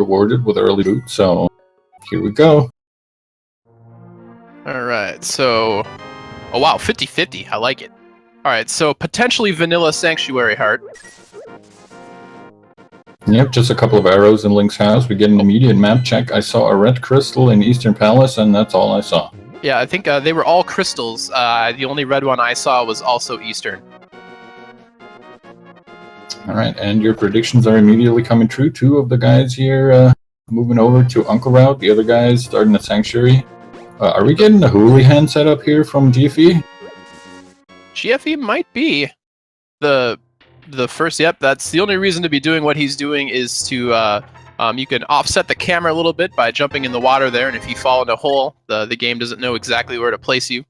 rewarded with early loot, so here we go. Alright, so... Oh wow, 50-50, I like it. Alright, so potentially vanilla Sanctuary Heart. Yep, just a couple of arrows in Link's house. We get an immediate map check. I saw a red crystal in Eastern Palace, and that's all I saw. Yeah, I think they were all crystals. The only red one I saw was also Eastern. Alright, and your predictions are immediately coming true. Two of the guys here moving over to Uncle Route. The other guys starting a Sanctuary. Are we getting the Hoolihan set up here from GFE? GFE might be the first. Yep, that's the only reason to be doing what he's doing is to you can offset the camera a little bit by jumping in the water there, and if you fall in a hole, the game doesn't know exactly where to place you,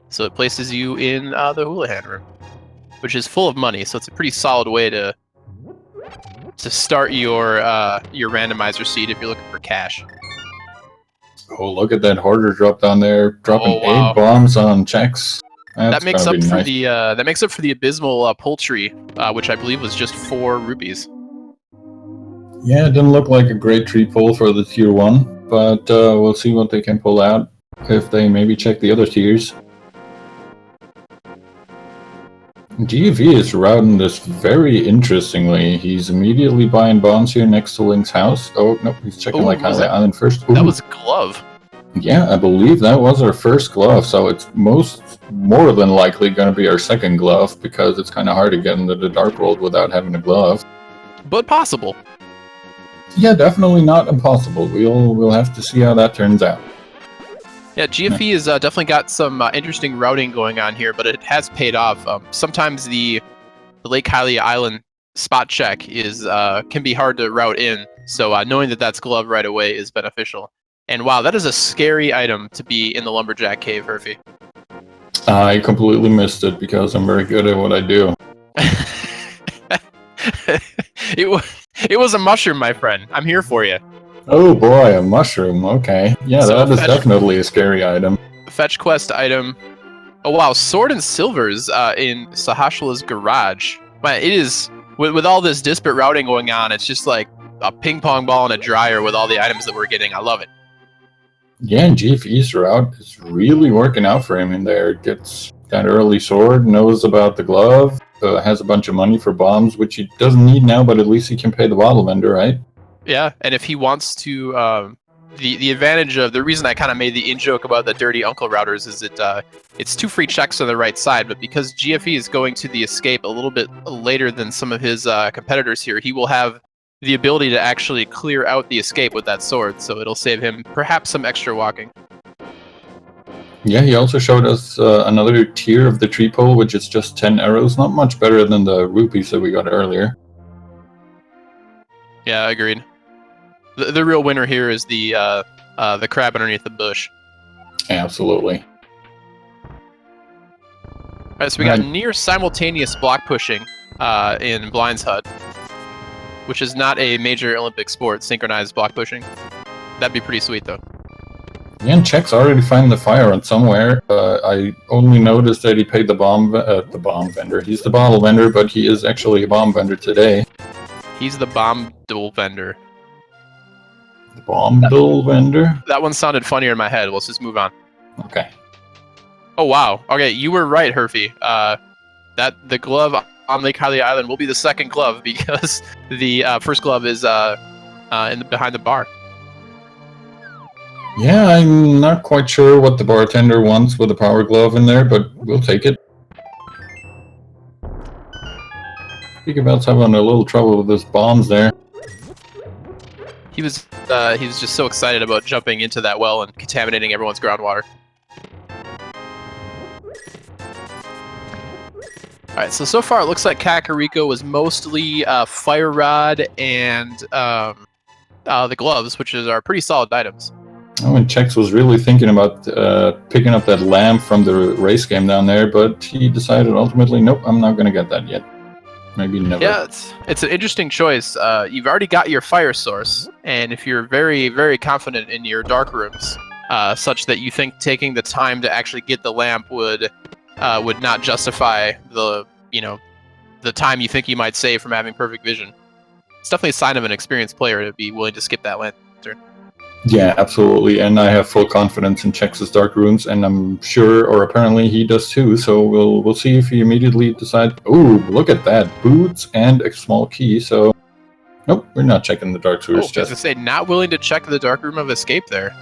so it places you in the Hoolihan room, which is full of money. So it's a pretty solid way to start your randomizer seed if you're looking for cash. Oh, look at that hoarder drop down there, dropping wow. 8 bombs on checks. That makes up for the abysmal poultry, which I believe was just 4 rupees. Yeah, it didn't look like a great tree pull for the tier 1, but we'll see what they can pull out if they maybe check the other tiers. GFE is routing this very interestingly. He's immediately buying bombs here next to Link's house. Oh, nope, he's checking like Highlight Island first. Ooh. That was a glove. Yeah, I believe that was our first glove, so it's more than likely going to be our second glove, because it's kind of hard to get into the Dark World without having a glove. But possible. Yeah, definitely not impossible. We'll have to see how that turns out. Yeah, GFE has definitely got some interesting routing going on here, but it has paid off. Sometimes the Lake Hylia Island spot check is can be hard to route in, so knowing that that's glove right away is beneficial. And wow, that is a scary item to be in the Lumberjack Cave, Herfy. I completely missed it because I'm very good at what I do. It was a mushroom, my friend. I'm here for you. Oh boy, a mushroom. Okay. Yeah, So that is definitely a scary item. Fetch quest item. Oh wow, Sword and Silvers in Sahashla's garage. Man, it is, with all this disparate routing going on, it's just like a ping pong ball in a dryer with all the items that we're getting. I love it. Yeah, and GFE's route is really working out for him in there. Gets that early sword, knows about the glove, has a bunch of money for bombs, which he doesn't need now, but at least he can pay the bottle vendor, right? Yeah, and if he wants to, the advantage of, the reason I kind of made the in-joke about the dirty uncle routers is that it's 2 free checks on the right side, but because GFE is going to the escape a little bit later than some of his competitors here, he will have the ability to actually clear out the escape with that sword, so it'll save him perhaps some extra walking. Yeah, he also showed us another tier of the tree pole, which is just 10 arrows. Not much better than the rupees that we got earlier. Yeah, agreed. The real winner here is the crab underneath the bush. Absolutely. Alright, so we got near simultaneous block pushing in Blind's Hut, which is not a major Olympic sport, synchronized block pushing. That'd be pretty sweet, though. Yeah, and Check's already found the fire on somewhere. I only noticed that he paid the bomb vendor. He's the bottle vendor, but he is actually a bomb vendor today. He's the bomb dual vendor. The bomb dual vendor? That one sounded funnier in my head. Let's just move on. Okay. Oh, wow. Okay, you were right, Herfy. The glove on Lake Hylia Island will be the second glove because the first glove is behind the bar. Yeah, I'm not quite sure what the bartender wants with a power glove in there, but we'll take it. Peekabou's having a little trouble with his bombs there. He was just so excited about jumping into that well and contaminating everyone's groundwater. Alright, so far it looks like Kakariko was mostly Fire Rod and the gloves, which are pretty solid items. Oh, and Chex was really thinking about picking up that lamp from the race game down there, but he decided ultimately, nope, I'm not going to get that yet. Maybe never. Yeah, it's an interesting choice. You've already got your fire source, and if you're very, very confident in your dark rooms, such that you think taking the time to actually get the lamp would not justify the time you think you might save from having perfect vision, it's definitely a sign of an experienced player to be willing to skip that lantern. Yeah, absolutely, and I have full confidence in Chex's Dark Runes, and I'm sure, or apparently he does too, so we'll see if he immediately decides, ooh, look at that, boots and a small key, so... Nope, we're not checking the Dark Sewers I was chest. gonna say, not willing to check the Dark Room of Escape there.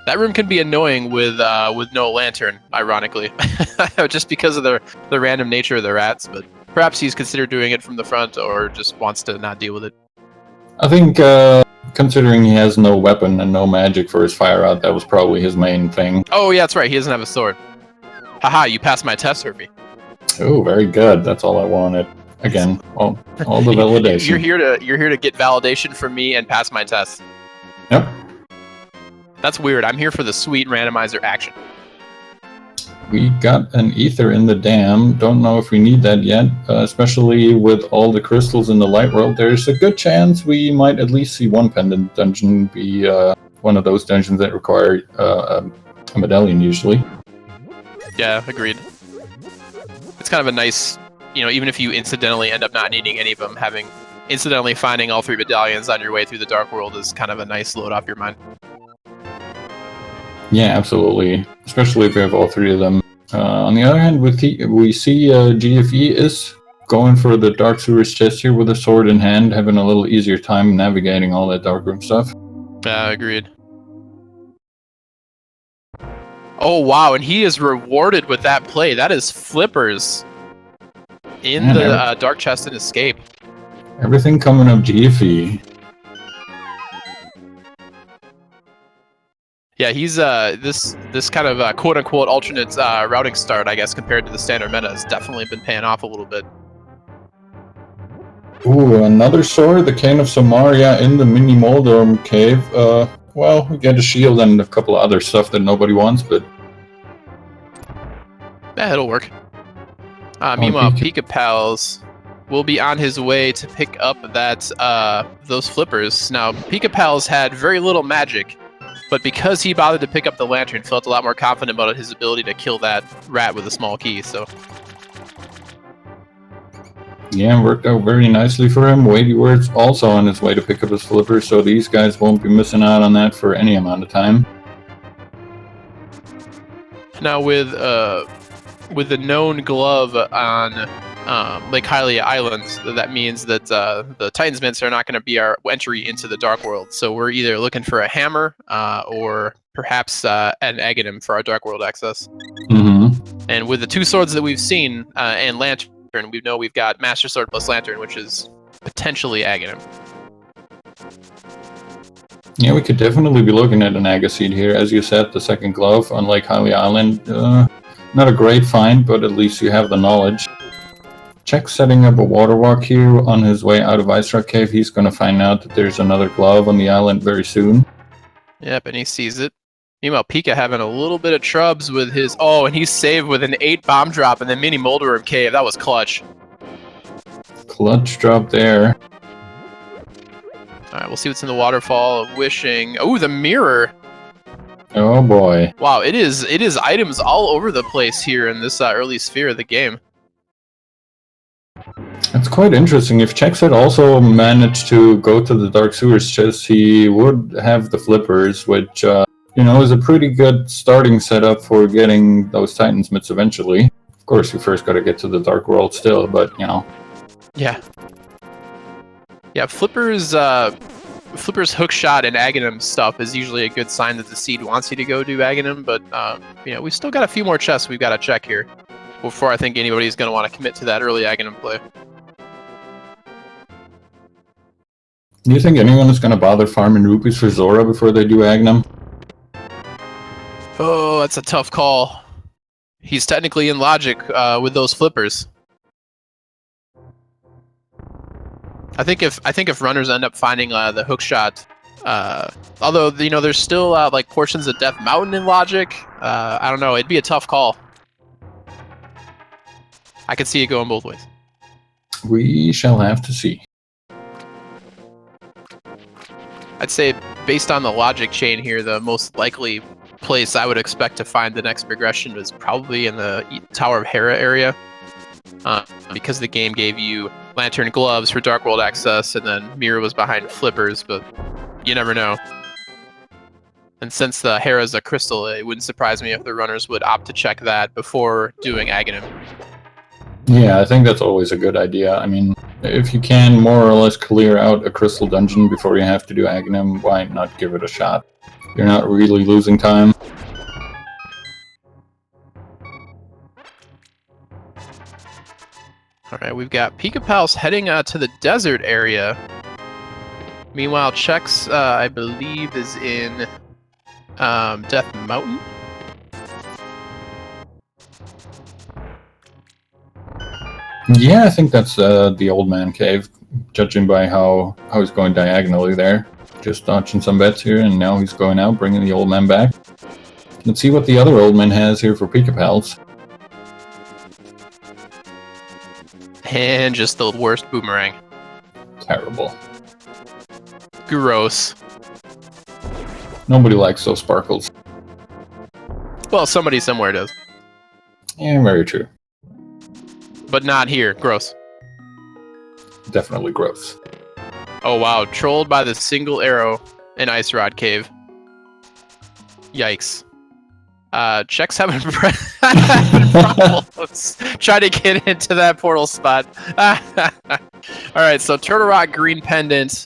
That room can be annoying with no lantern, ironically, just because of the random nature of the rats, but perhaps he's considered doing it from the front, or just wants to not deal with it. I think, considering he has no weapon and no magic for his fire out, that was probably his main thing. Oh yeah, that's right, he doesn't have a sword. Haha, you passed my test, Herbie. Oh, very good. That's all I wanted. Again, all the validation. You're here to get validation from me and pass my test. Yep. That's weird. I'm here for the sweet randomizer action. We got an ether in the dam. Don't know if we need that yet, especially with all the crystals in the light world. There's a good chance we might at least see one pendant dungeon be one of those dungeons that require a medallion usually. Yeah, agreed. It's kind of a nice, even if you incidentally end up not needing any of them, incidentally finding all 3 medallions on your way through the Dark World is kind of a nice load off your mind. Yeah, absolutely. Especially if you have all 3 of them. On the other hand, we see GFE is going for the Dark Sewers chest here with a sword in hand, having a little easier time navigating all that Dark Room stuff. Agreed. Oh wow, and he is rewarded with that play. That is flippers in the Dark Chest and Escape. Everything coming up GFE. Yeah, he's this kind of quote-unquote alternate routing start, I guess, compared to the standard meta, has definitely been paying off a little bit. Ooh, another sword, the Cane of Samaria in the mini Moldorm cave. Well, we get a shield and a couple of other stuff that nobody wants, but... Yeah, it'll work. Meanwhile, Pika Pals will be on his way to pick up those flippers. Now, Pika Pals had very little magic, but because he bothered to pick up the lantern, felt a lot more confident about his ability to kill that rat with a small key, so... Yeah, worked out very nicely for him. Weighty Words also on his way to pick up his flippers, so these guys won't be missing out on that for any amount of time. Now with the known glove on Lake Hylia Island, that means that the Titan's Mints are not going to be our entry into the Dark World. So we're either looking for a hammer or perhaps an Aghanim for our Dark World access. Mm-hmm. And with the 2 swords that we've seen and Lantern, we know we've got Master Sword plus Lantern, which is potentially Aghanim. Yeah, we could definitely be looking at an Agaseed here. As you said, the second glove on Lake Hylia Island. Not a great find, but at least you have the knowledge. Check's setting up a water walk here on his way out of Ice Rock Cave. He's going to find out that there's another glove on the island very soon. Yep, and he sees it. Meanwhile, Pika having a little bit of trubs with his... Oh, and he's saved with an 8 bomb drop in the mini Moldorm Cave. That was clutch. Clutch drop there. Alright, we'll see what's in the waterfall of wishing. Oh, the mirror! Oh boy. Wow, it is items all over the place here in this early sphere of the game. That's quite interesting. If Chex had also managed to go to the Dark Sewers chest, he would have the flippers, which, is a pretty good starting setup for getting those Titan's Mitts eventually. Of course, you first got to get to the Dark World still, but, Yeah. Yeah, Flipper's hook shot and Aghanim stuff is usually a good sign that the seed wants you to go do Aghanim, but, we've still got a few more chests we've got to check here before I think anybody's going to want to commit to that early Aghanim play. Do you think anyone is going to bother farming rupees for Zora before they do Aghanim? Oh, that's a tough call. He's technically in logic with those flippers. I think if runners end up finding the hook shot, although there's still like portions of Death Mountain in logic. I don't know. It'd be a tough call. I could see it going both ways. We shall have to see. I'd say based on the logic chain here, the most likely place I would expect to find the next progression is probably in the Tower of Hera area. because the game gave you lantern gloves for Dark World access, and then Mira was behind flippers, but you never know. And since the Hera's a crystal, it wouldn't surprise me if the runners would opt to check that before doing Aghanim. Yeah, I think that's always a good idea. I mean, if you can more or less clear out a crystal dungeon before you have to do Aghanim, why not give it a shot? You're not really losing time. Alright, we've got Pika Pals heading to the desert area. Meanwhile, Chex, I believe, is in Death Mountain? Yeah, I think that's the old man cave, judging by how he's going diagonally there. Just dodging some bets here, and now he's going out, bringing the old man back. Let's see what the other old man has here for Pika Pals. And just the worst boomerang. Terrible. Gross. Nobody likes those sparkles. Well, somebody somewhere does. Yeah, very true. But not here. Gross. Definitely gross. Oh wow, trolled by the single arrow in Ice Rod Cave. Yikes. Check's having problems trying to get into that portal spot. Alright, so Turtle Rock Green Pendant,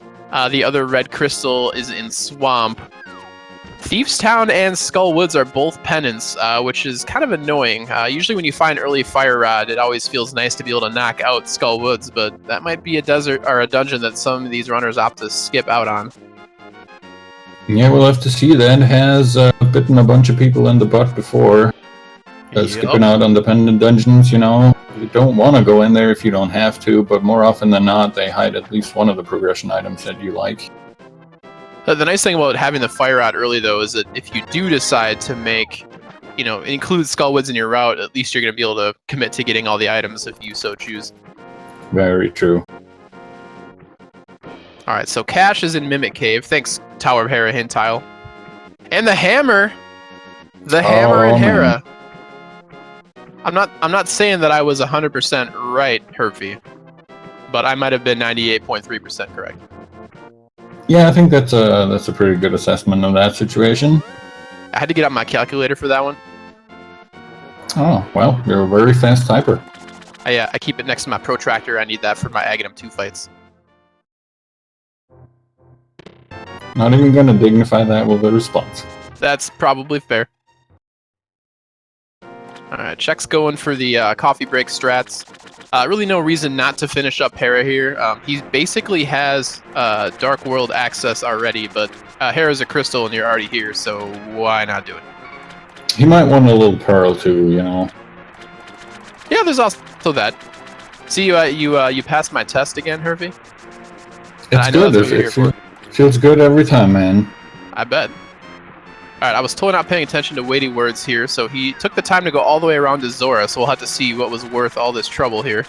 the other red crystal is in Swamp. Thieves Town and Skull Woods are both pendants, which is kind of annoying. Usually when you find early Fire Rod, it always feels nice to be able to knock out Skull Woods, but that might be a desert or a dungeon that some of these runners opt to skip out on. Yeah, we'll have to see. That has bitten a bunch of people in the butt before. Skipping out on the pendant dungeons, you know. You don't want to go in there if you don't have to, but more often than not, they hide at least one of the progression items that you like. The nice thing about having the Fire Rod early, though, is that if you do decide to make, include Skullwoods in your route, at least you're going to be able to commit to getting all the items if you so choose. Very true. Alright, so Cash is in Mimic Cave. Thanks, Tower of Hera hint tile. And the hammer! The hammer and Hera. I'm not saying that I was 100% right, Herfy, but I might have been 98.3% correct. Yeah, I think that's a pretty good assessment of that situation. I had to get out my calculator for that one. Oh, well, you're a very fast typer. I keep it next to my protractor. I need that for my Aghanim 2 fights. Not even going to dignify that with a response. That's probably fair. Alright, Check's going for the coffee break strats. Really no reason not to finish up Hera here. He basically has Dark World access already, but Hera's a crystal and you're already here, so why not do it? He might want a little pearl too, you know. Yeah, there's also that. See, you passed my test again, Hervey? It's good. It feels good every time, man. I bet. Alright, I was totally not paying attention to weighty words here, so he took the time to go all the way around to Zora, so we'll have to see what was worth all this trouble here.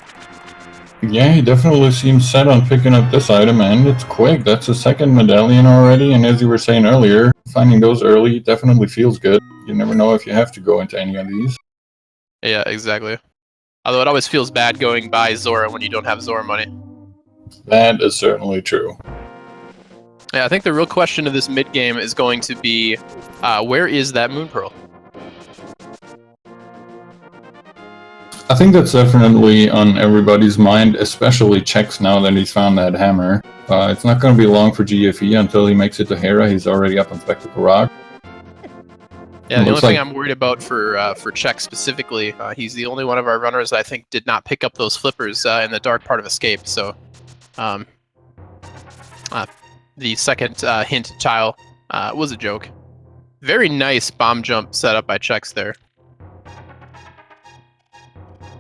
Yeah, he definitely seems set on picking up this item, and it's quick. That's a second medallion already, and as you were saying earlier, finding those early definitely feels good. You never know if you have to go into any of these. Yeah, exactly. Although it always feels bad going by Zora when you don't have Zora money. That is certainly true. Yeah, I think the real question of this mid-game is going to be, where is that Moon Pearl? I think that's definitely on everybody's mind, especially Chex now that he's found that hammer. It's not going to be long for GFE until he makes it to Hera. He's already up on Spectacle Rock. Yeah, the only thing I'm worried about for Chex specifically, he's the only one of our runners that I think did not pick up those flippers in the dark part of Escape, so... the second hint tile was a joke. Very nice bomb jump set up by Chex there.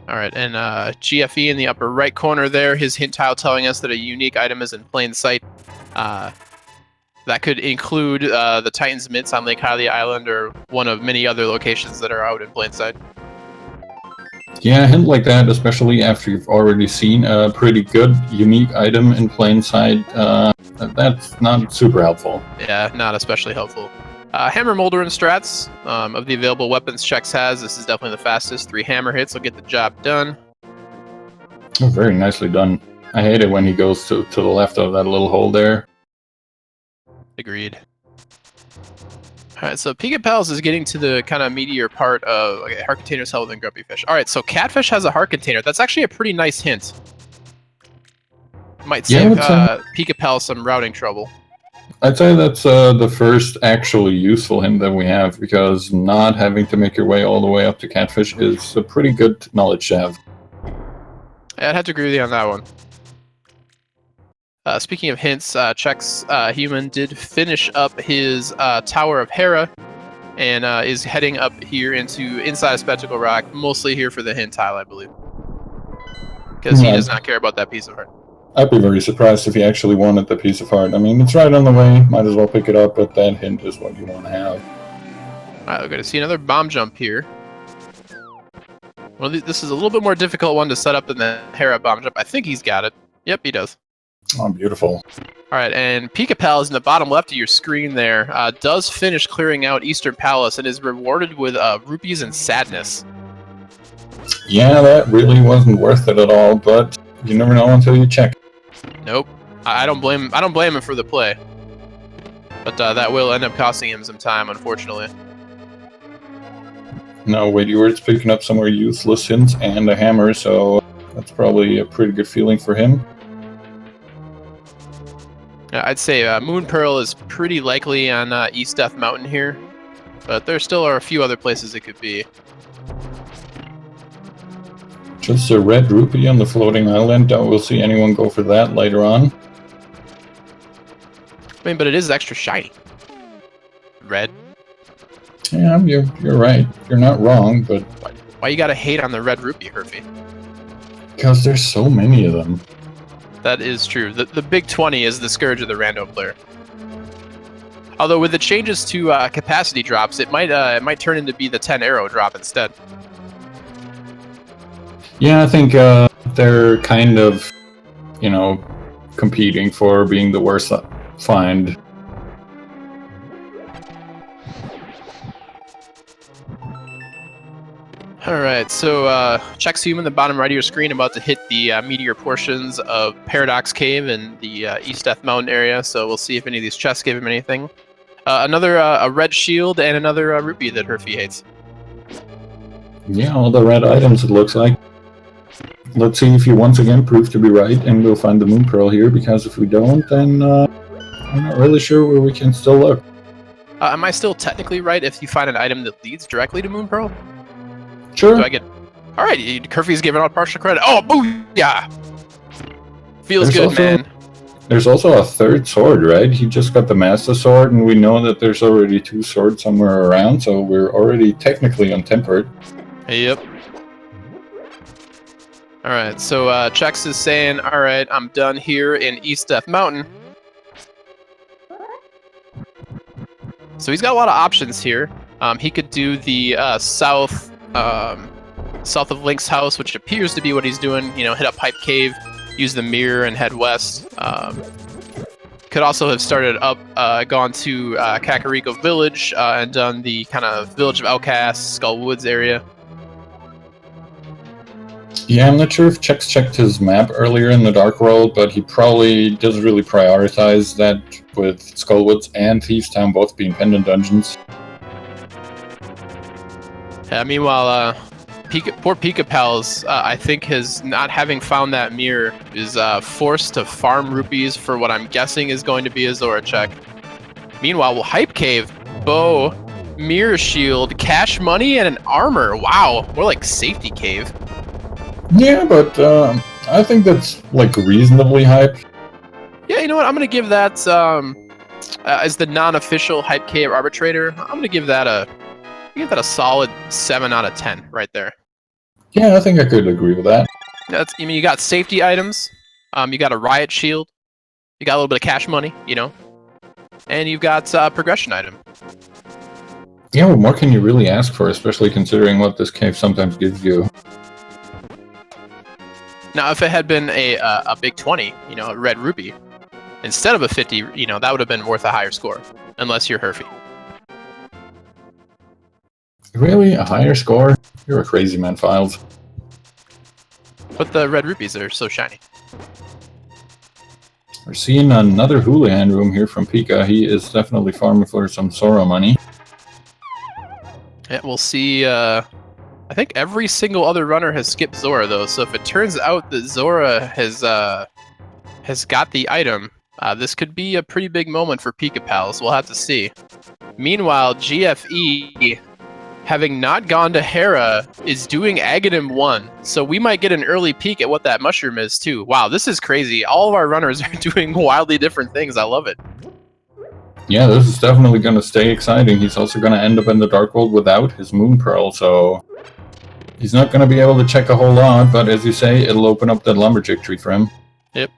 Alright, and GFE in the upper right corner there, his hint tile telling us that a unique item is in plain sight. That could include the Titan's Mitts on Lake Hylia Island or one of many other locations that are out in plain sight. Yeah, a hint like that, especially after you've already seen a pretty good, unique item in plain sight, that's not super helpful. Yeah, not especially helpful. Hammer Molder and strats, of the available weapons Chex has, this is definitely the fastest. 3 hammer hits will get the job done. Oh, very nicely done. I hate it when he goes to the left of that little hole there. Agreed. Alright, so Pika Pals is getting to the kind of meatier part of heart containers held in Grumpy Fish. Alright, so Catfish has a heart container. That's actually a pretty nice hint. Might save Pika Pal some routing trouble. I'd say that's the first actually useful hint that we have, because not having to make your way all the way up to Catfish is a pretty good knowledge to have. I'd have to agree with you on that one. Speaking of hints, Check's human did finish up his Tower of Hera, and is heading up here inside of Spectacle Rock, mostly here for the hint tile, I believe. Because he does not care about that piece of heart. I'd be very surprised if he actually wanted the piece of heart. I mean, it's right on the way, might as well pick it up, but that hint is what you want to have. Alright, we're going to see another bomb jump here. Well, this is a little bit more difficult one to set up than the Hera bomb jump. I think he's got it. Yep, he does. Oh, beautiful. Alright, and Pika Pal is in the bottom left of your screen there. Does finish clearing out Eastern Palace and is rewarded with rupees and sadness. Yeah, that really wasn't worth it at all, but you never know until you check. Nope. I don't blame him for the play. But that will end up costing him some time, unfortunately. No, wait, you were picking up somewhere useless hints and a hammer, so that's probably a pretty good feeling for him. I'd say Moon Pearl is pretty likely on East Death Mountain here, but there still are a few other places it could be. Just a red rupee on the floating island. Doubt we'll see anyone go for that later on. I mean, but it is extra shiny. Red. Yeah, you're right. You're not wrong, but Why you gotta hate on the red rupee, Herfy? because there's so many of them. That is true. The big 20 is the scourge of the rando player. Although with the changes to capacity drops, it might turn into be the 10 arrow drop instead. Yeah, I think they're kind of, competing for being the worst find. Alright, so Check's human, the bottom right of your screen, about to hit the meteor portions of Paradox Cave and the East Death Mountain area, so we'll see if any of these chests give him anything. Another a red shield and another rupee that Herfy hates. Yeah, all the red items it looks like. Let's see if you once again prove to be right, and we'll find the Moon Pearl here, because if we don't, then I'm not really sure where we can still look. Am I still technically right if you find an item that leads directly to Moon Pearl? Sure. Do I get... Alright, Herfy's giving out partial credit. Oh, booyah! Feels good, man. There's also a third sword, right? He just got the Master Sword, and we know that there's already 2 swords somewhere around, so we're already technically untempered. Yep. Alright, so Chex is saying, alright, I'm done here in East Death Mountain. So he's got a lot of options here. He could do the south of Link's house, which appears to be what he's doing. Hit up Pipe Cave, use the mirror, and head west. Could also have started up, gone to Kakariko Village, and done the kind of Village of Outcasts, Skull Woods area. Yeah, I'm not sure if Chex checked his map earlier in the Dark World, but he probably doesn't really prioritize that with Skullwoods and Thieves Town both being pendant dungeons. Meanwhile, poor Pika Pals, I think his not having found that mirror is forced to farm rupees for what I'm guessing is going to be a Zora check. Meanwhile, Hype Cave, bow, mirror shield, cash money, and an armor. Wow, more like Safety Cave. Yeah, but I think that's reasonably hype. Yeah, you know what? I'm gonna give that as the non-official Hype Cave arbitrator. I'm gonna give that a solid 7 out of 10 right there. Yeah, I think I could agree with that. You got safety items, you got a riot shield, you got a little bit of cash money, and you've got progression item. Yeah, what more can you really ask for, especially considering what this cave sometimes gives you? Now, if it had been a big 20, a red rupee, instead of a 50, that would have been worth a higher score, unless you're Herfy. Really? A higher score? You're a crazy man, Files. But the red rupees are so shiny. We're seeing another Houlihan room here from Pika. He is definitely farming for some Sora money. Yeah, we'll see. I think every single other runner has skipped Zora though. So if it turns out that Zora has got the item, this could be a pretty big moment for Pika Pals. We'll have to see. Meanwhile, GFE, having not gone to Hera, is doing Aghanim 1, so we might get an early peek at what that mushroom is, too. Wow, this is crazy. All of our runners are doing wildly different things. I love it. Yeah, this is definitely going to stay exciting. He's also going to end up in the Dark World without his Moon Pearl, so he's not going to be able to check a whole lot, but as you say, it'll open up the Lumberjack tree for him. Yep.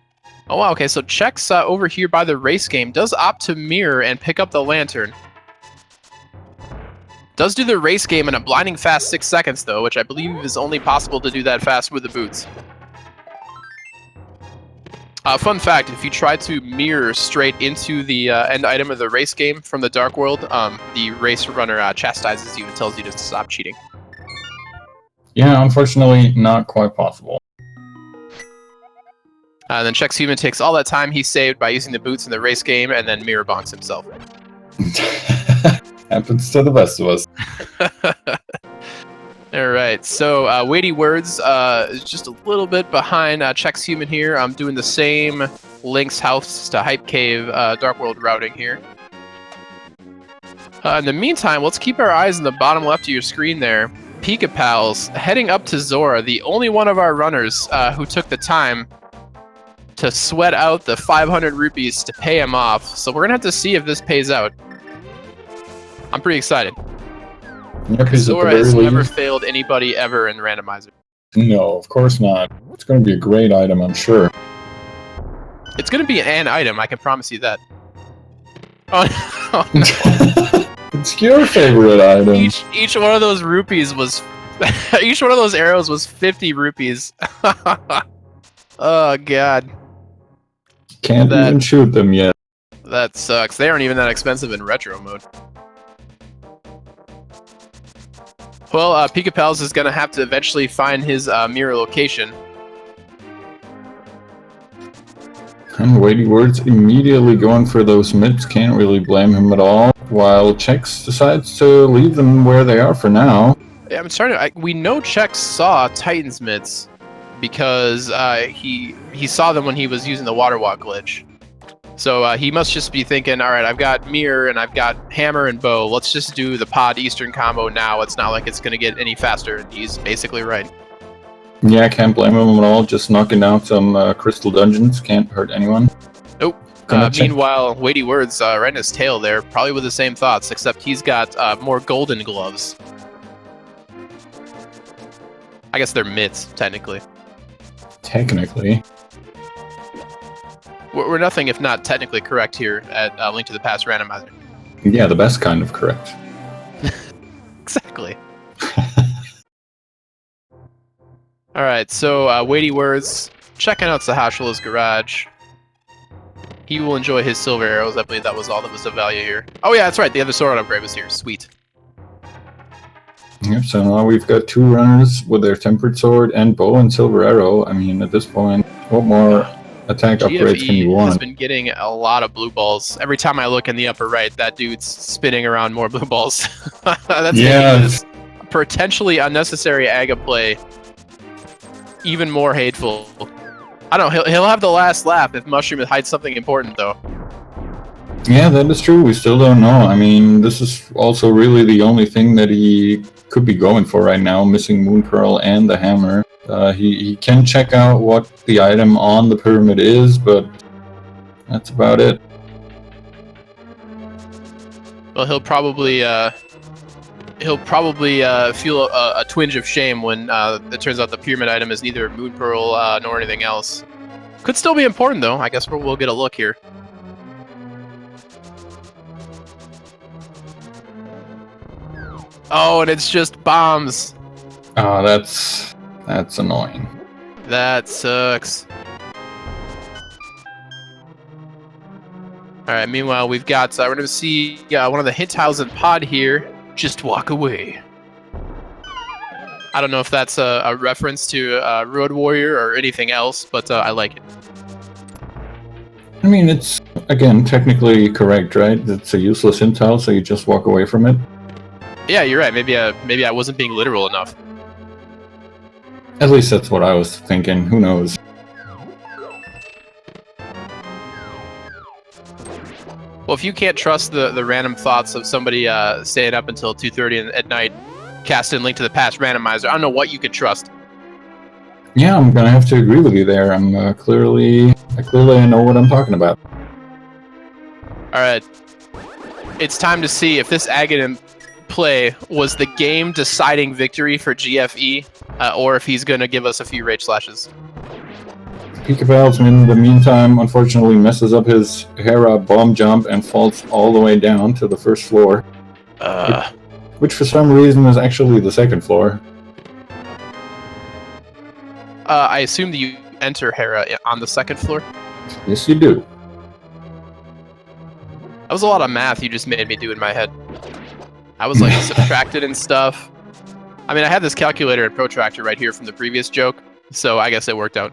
Oh, wow, okay, so Chex over here by the race game does opt to mirror and pick up the lantern. Does do the race game in a blinding fast 6 seconds, though, which I believe is only possible to do that fast with the boots. Fun fact, if you try to mirror straight into the end item of the race game from the Dark World, the race runner chastises you and tells you to stop cheating. Yeah, unfortunately, not quite possible. And then Chex Human takes all that time he saved by using the boots in the race game and then mirror bonks himself. Happens to the best of us. Alright, so Weighty Words is just a little bit behind Chex Human here. I'm doing the same Link's House to Hype Cave Dark World routing here. In the meantime, let's keep our eyes in the bottom left of your screen there. Pika Pals heading up to Zora, the only one of our runners who took the time to sweat out the 500 rupees to pay him off. So we're going to have to see if this pays out. I'm pretty excited. Yep, Zora has never failed anybody ever in Randomizer. No, of course not. It's going to be a great item, I'm sure. It's going to be an item, I can promise you that. Oh, no. It's your favorite item. Each one of those rupees was... each one of those arrows was 50 rupees. Oh, God. Can't even shoot them yet. That sucks. They aren't even that expensive in retro mode. Well, Pika Pals is going to have to eventually find his mirror location. And Weighty Words immediately going for those mitts, can't really blame him at all, while Chex decides to leave them where they are for now. Yeah, I'm starting to, we know Chex saw Titan's mitts because he saw them when he was using the water walk glitch. So he must just be thinking, all right, I've got mirror and I've got hammer and bow. Let's just do the pod Eastern combo now. It's not like it's going to get any faster. And he's basically right. Yeah, I can't blame him at all. Just knocking down some crystal dungeons can't hurt anyone. Nope. Meanwhile, Weighty Words right in his tail there, probably with the same thoughts, except he's got more golden gloves. I guess they're mitts, technically. Technically. We're nothing if not technically correct here at Link to the Past Randomizer. Yeah, the best kind of correct. Exactly. Alright, so Weighty Words, checking out Sahashwala's garage. He will enjoy his silver arrows. I believe that was all that was of value here. Oh yeah, that's right, the other sword upgrade was here. Sweet. Yep, so now we've got two runners with their tempered sword and bow and silver arrow. I mean, at this point, what more attack upgrades can you want? Has been getting a lot of blue balls. Every time I look in the upper right, that dude's spinning around more blue balls. That's making this potentially unnecessary Aga play even more hateful. I don't know, he'll have the last laugh if Mushroom hides something important, though. Yeah, that is true. We still don't know. I mean, this is also really the only thing that he could be going for right now, missing Moon Pearl and the hammer. He can check out what the item on the pyramid is, but that's about it. Well, he'll probably feel a twinge of shame when it turns out the pyramid item is neither Moon Pearl nor anything else. Could still be important, though. I guess we'll get a look here. Oh, and it's just bombs. Oh, that's annoying. That sucks. Alright, meanwhile, we've got, we're going to see one of the Hinthausen pod here just walk away. I don't know if that's a reference to Road Warrior or anything else, but I like it. I mean, it's, again, technically correct, right? It's a useless intel, so you just walk away from it. Yeah, you're right. Maybe I wasn't being literal enough. At least that's what I was thinking. Who knows? Well, if you can't trust the random thoughts of somebody staying up until 2:30 at night, casting Link to the Past randomizer, I don't know what you could trust. Yeah, I'm gonna have to agree with you there. I'm clearly I know what I'm talking about. All right, it's time to see if this Aghanim play was the game-deciding victory for GFE, or if he's gonna give us a few rage slashes. Peekabou's in the meantime, unfortunately, messes up his Hera bomb jump and falls all the way down to the first floor. Which for some reason is actually the second floor. I assume that you enter Hera on the second floor? Yes, you do. That was a lot of math you just made me do in my head. I was like subtracted and stuff. I mean, I had this calculator and protractor right here from the previous joke, so I guess it worked out.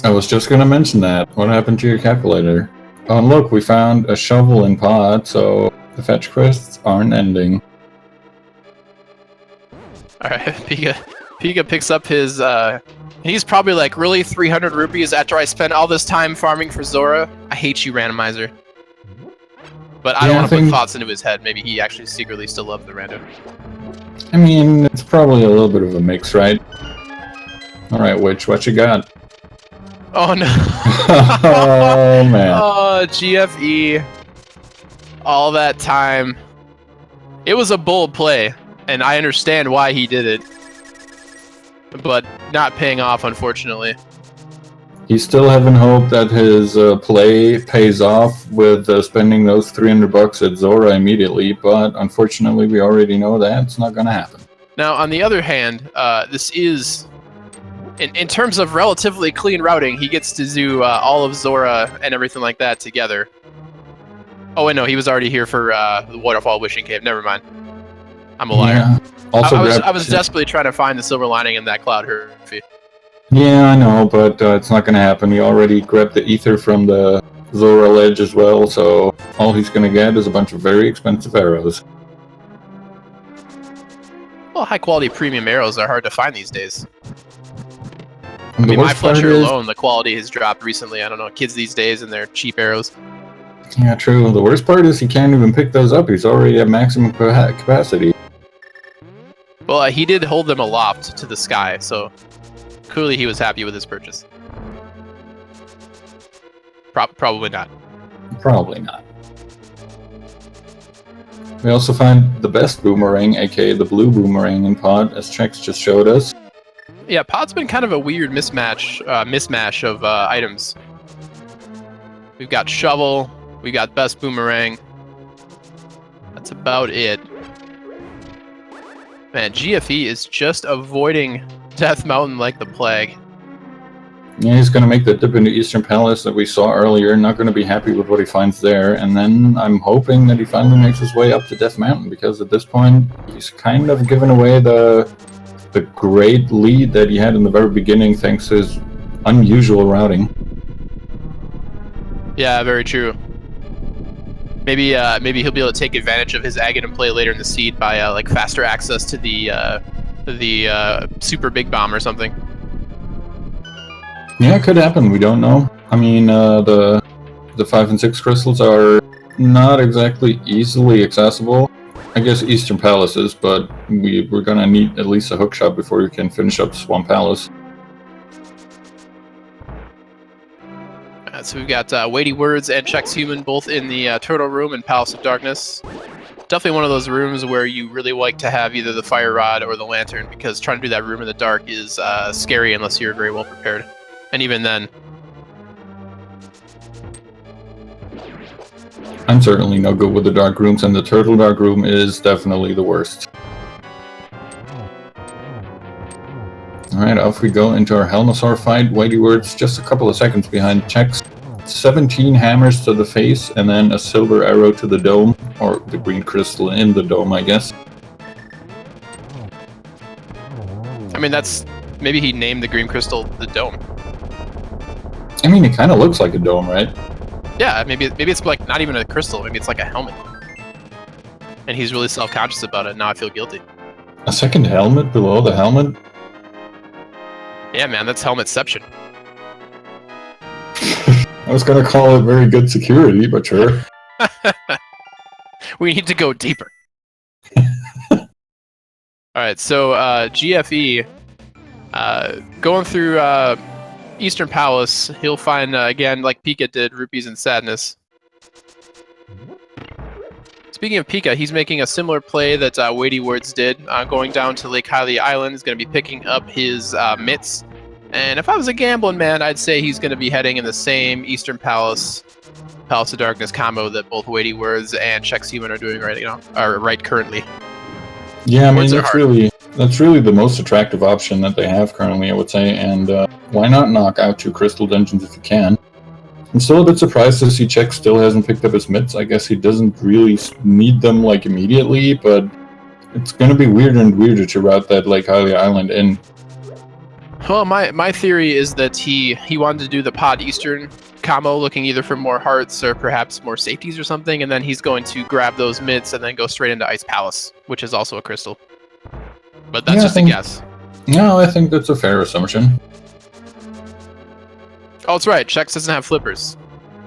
I was just going to mention that. What happened to your calculator? Oh, and look, we found a shovel in pod, so the fetch quests aren't ending. Alright, Pika picks up his, he's probably like, really, 300 rupees after I spent all this time farming for Zora? I hate you, Randomizer. But I don't want to put thoughts into his head. Maybe he actually secretly still loves the rando. I mean, it's probably a little bit of a mix, right? Alright, Witch, what you got? Oh no. Oh man. Oh, GFE. All that time. It was a bold play, and I understand why he did it. But not paying off, unfortunately. He's still having hope that his play pays off with spending those 300 bucks at Zora immediately, but unfortunately we already know that's not going to happen. Now, on the other hand, this is... In terms of relatively clean routing, he gets to do all of Zora and everything like that together. Oh wait, no, he was already here for the Waterfall Wishing Cave. Never mind. I'm a liar. Yeah. Also, I was desperately trying to find the silver lining in that cloud Herfy. Yeah, I know, but it's not going to happen. He already grabbed the ether from the Zora ledge as well, so all he's going to get is a bunch of very expensive arrows. Well, high-quality premium arrows are hard to find these days. And I mean, my Fletcher alone, the quality has dropped recently. I don't know, kids these days and their cheap arrows. Yeah, true. The worst part is he can't even pick those up. He's already at maximum capacity. Well, he did hold them aloft to the sky, so clearly he was happy with his purchase. Probably not. Probably not. We also find the best boomerang, aka the blue boomerang in pod, as Chex just showed us. Yeah, pod's been kind of a weird mismatch of items. We've got shovel, we got best boomerang. That's about it. Man, GFE is just avoiding Death Mountain like the plague. Yeah, he's going to make the dip into Eastern Palace that we saw earlier, not going to be happy with what he finds there, and then I'm hoping that he finally makes his way up to Death Mountain, because at this point, he's kind of given away the great lead that he had in the very beginning thanks to his unusual routing. Yeah, very true. Maybe he'll be able to take advantage of his Aghanim play later in the seed by like faster access to the super big bomb or something. Yeah, it could happen. We don't know. I mean, the 5 and 6 crystals are not exactly easily accessible. I guess Eastern Palace is, but we're gonna need at least a hook shot before we can finish up Swamp Palace. So we've got Weighty Words and Chex Human both in the Turtle Room and Palace of Darkness. Definitely one of those rooms where you really like to have either the Fire Rod or the Lantern, because trying to do that room in the dark is scary unless you're very well prepared. And even then... I'm certainly no good with the dark rooms, and the Turtle Dark Room is definitely the worst. Alright, off we go into our Helmasaur fight. Weighty Words just a couple of seconds behind Chex. 17 hammers to the face, and then a silver arrow to the dome, or the green crystal in the dome, I guess. I mean, that's maybe he named the green crystal the dome. I mean, it kind of looks like a dome, right? Yeah, maybe it's like not even a crystal. Maybe it's like a helmet. And he's really self-conscious about it. Now I feel guilty. A second helmet below the helmet? Yeah, man, that's helmetception. I was gonna call it very good security, but sure. We need to go deeper. Alright, so GFE, going through Eastern Palace, he'll find, again, like Pika did, rupees and sadness. Speaking of Pika, he's making a similar play that Weighty Words did, going down to Lake Hylia Island. He's going to be picking up his mitts. And if I was a gambling man, I'd say he's going to be heading in the same Eastern Palace, Palace of Darkness combo that both Weighty Words and Chex Human are doing right currently. Yeah, I mean, that's really the most attractive option that they have currently, I would say. And why not knock out 2 crystal dungeons if you can? I'm still a bit surprised to see Chex still hasn't picked up his mitts. I guess he doesn't really need them like immediately, but it's going to be weirder and weirder to route that Lake Hylia Island in. Well, my theory is that he wanted to do the Pod Eastern combo, looking either for more hearts or perhaps more safeties or something, and then he's going to grab those mitts and then go straight into Ice Palace, which is also a crystal. But that's just a guess. No, I think that's a fair assumption. Oh, that's right. Chex doesn't have flippers.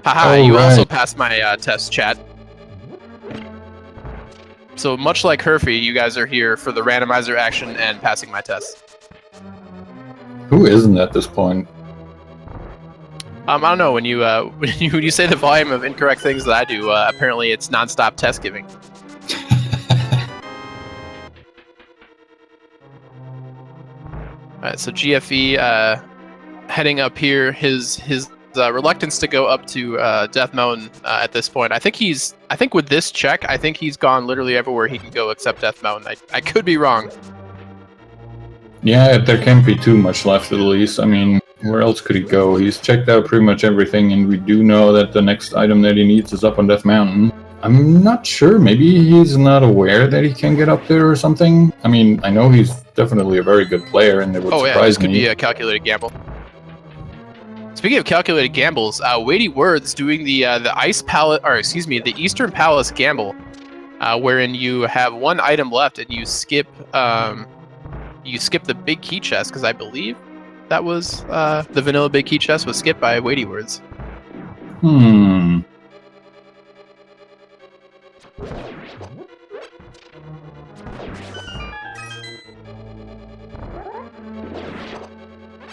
Haha, you also passed my test, chat. So much like Herfy, you guys are here for the randomizer action and passing my test. Who isn't at this point? I don't know. When you say the volume of incorrect things that I do, apparently it's nonstop test giving. All right, so GFE heading up here. His reluctance to go up to Death Mountain at this point. I think with this check, I think he's gone literally everywhere he can go except Death Mountain. I could be wrong. Yeah, there can't be too much left at least. I mean, where else could he go? He's checked out pretty much everything, and we do know that the next item that he needs is up on Death Mountain. I'm not sure. Maybe he's not aware that he can get up there or something. I mean, I know he's definitely a very good player, and it would surprise me. This could be a calculated gamble. Speaking of calculated gambles, Weighty Words doing the Ice Palace, or excuse me, the Eastern Palace gamble, wherein you have one item left and you skip the big key chest, because I believe that was the vanilla big key chest was skipped by Weighty Words.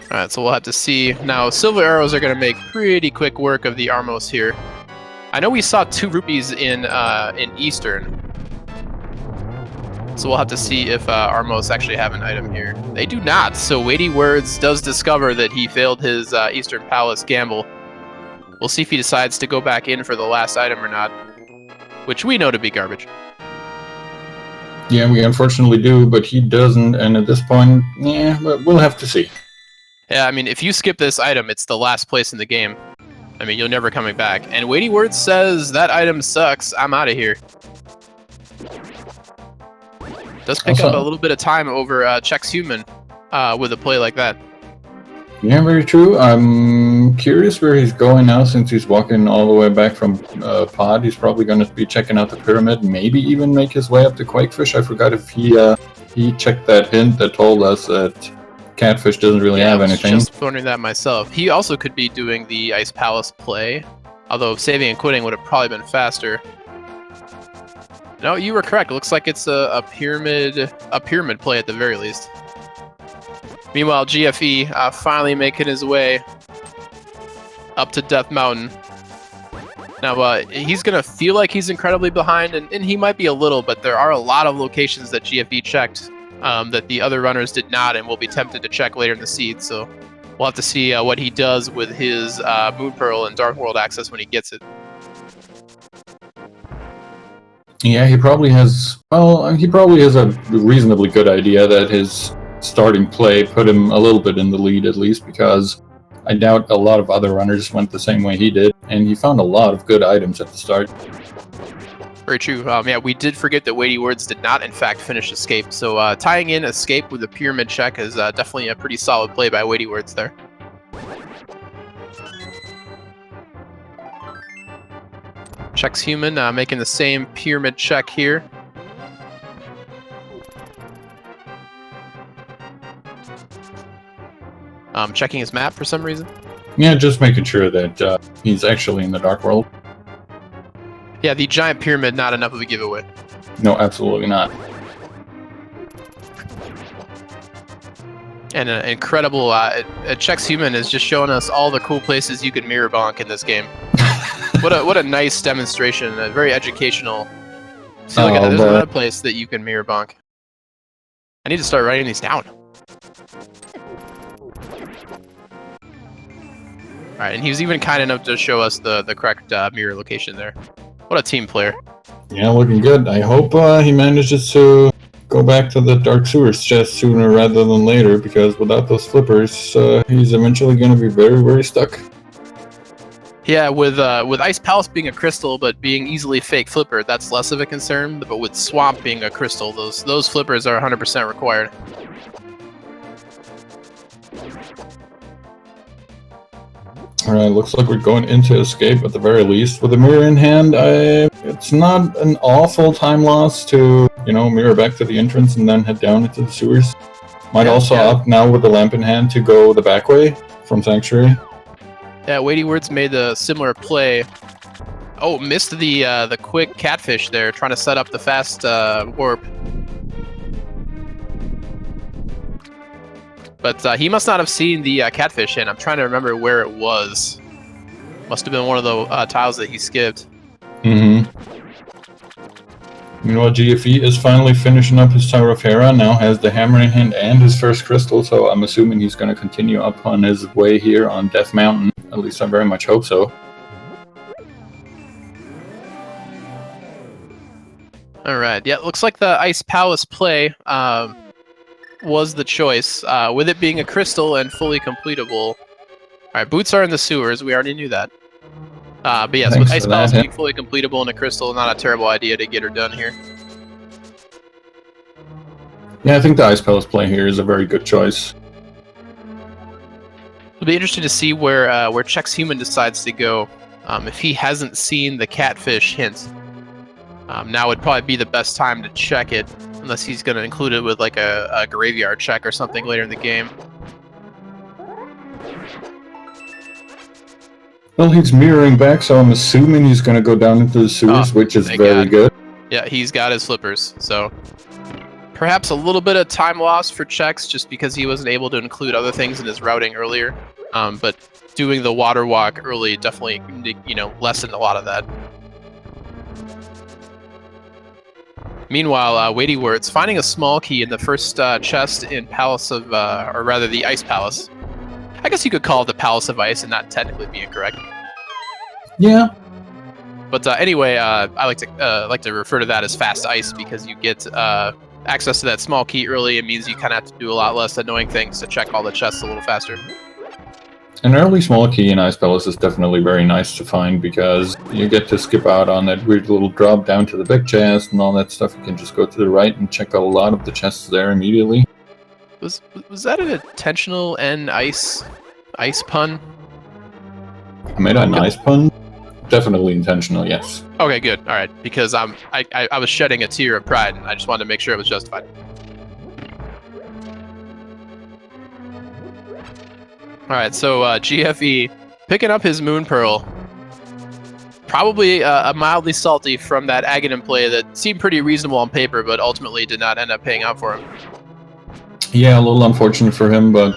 Alright, so we'll have to see. Now, Silver Arrows are going to make pretty quick work of the Armos here. I know we saw 2 rupees in Eastern. So we'll have to see if Armos actually have an item here. They do not, so Weighty Words does discover that he failed his Eastern Palace gamble. We'll see if he decides to go back in for the last item or not, which we know to be garbage. Yeah, we unfortunately do, but he doesn't, and at this point, yeah, but we'll have to see. Yeah, I mean, if you skip this item, it's the last place in the game. I mean, you're never coming back. And Weighty Words says, that item sucks, I'm out of here. Does pick up a little bit of time over Chex Human with a play like that. Yeah, very true. I'm curious where he's going now since he's walking all the way back from Pod. He's probably going to be checking out the pyramid, maybe even make his way up to Quakefish. I forgot if he checked that hint that told us that Catfish doesn't really have anything. I was just wondering that myself. He also could be doing the Ice Palace play, although saving and quitting would have probably been faster. No, you were correct. It looks like it's a pyramid play at the very least. Meanwhile, GFE finally making his way up to Death Mountain. Now, he's going to feel like he's incredibly behind, and he might be a little, but there are a lot of locations that GFE checked that the other runners did not and will be tempted to check later in the seed. So we'll have to see what he does with his Moon Pearl and Dark World access when he gets it. Yeah, he probably has a reasonably good idea that his starting play put him a little bit in the lead, at least, because I doubt a lot of other runners went the same way he did, and he found a lot of good items at the start. Very true. Yeah, we did forget that Weighty Words did not, in fact, finish Escape. So tying in Escape with a pyramid check is definitely a pretty solid play by Weighty Words there. Checks Human, making the same pyramid check here. Checking his map for some reason. Yeah, just making sure that he's actually in the Dark World. Yeah, the giant pyramid, not enough of a giveaway. No, absolutely not. And an incredible, Checks Human is just showing us all the cool places you can mirror bonk in this game. What a nice demonstration, very educational. See, look at that, there's another place that you can mirror bonk. I need to start writing these down. Alright, and he was even kind enough to show us the correct mirror location there. What a team player. Yeah, looking good. I hope he manages to go back to the Dark Sewers chest sooner rather than later, because without those flippers, he's eventually going to be very, very stuck. Yeah, with Ice Palace being a crystal but being easily fake flipper, that's less of a concern. But with Swamp being a crystal, those flippers are 100% required. Alright, looks like we're going into Escape at the very least. With the mirror in hand, it's not an awful time loss to, mirror back to the entrance and then head down into the sewers. Might also opt now with the lamp in hand to go the back way from Sanctuary. Yeah, Weighty Words made a similar play. Oh, missed the quick catfish there, trying to set up the fast warp. But he must not have seen the catfish in. I'm trying to remember where it was. Must have been one of the tiles that he skipped. Mm-hmm. Meanwhile, GFE is finally finishing up his Tower of Hera, now has the hammer in hand and his first crystal, so I'm assuming he's going to continue up on his way here on Death Mountain. At least I very much hope so. Alright, yeah, it looks like the Ice Palace play was the choice, with it being a crystal and fully completable. Alright, boots are in the sewers, we already knew that. But yes, Thanks with Ice for Palace that, being fully completable and a crystal, not a terrible idea to get her done here. Yeah, I think the Ice Palace play here is a very good choice. It'll be interesting to see where Checks Human decides to go. If he hasn't seen the catfish hint, now would probably be the best time to check it, unless he's going to include it with like a graveyard check or something later in the game. Well, he's mirroring back, so I'm assuming he's going to go down into the sewers, which is very good. Yeah, he's got his flippers, so perhaps a little bit of time loss for Checks just because he wasn't able to include other things in his routing earlier. But doing the water walk early definitely, lessened a lot of that. Meanwhile, Weighty Words finding a small key in the first chest in Palace of, or rather the Ice Palace. I guess you could call it the Palace of Ice and not technically be incorrect. Yeah. But anyway, I like to refer to that as fast ice because you get access to that small key early. It means you kind of have to do a lot less annoying things to check all the chests a little faster. An early small key in Ice Palace is definitely very nice to find because you get to skip out on that weird little drop down to the big chest and all that stuff. You can just go to the right and check out a lot of the chests there immediately. Was that an intentional ice pun? I made a nice pun? Definitely intentional, yes. Okay, good. All right, because I was shedding a tear of pride, and I just wanted to make sure it was justified. All right, so GFE picking up his Moon Pearl. Probably a mildly salty from that Aghanim play that seemed pretty reasonable on paper, but ultimately did not end up paying out for him. Yeah, a little unfortunate for him, but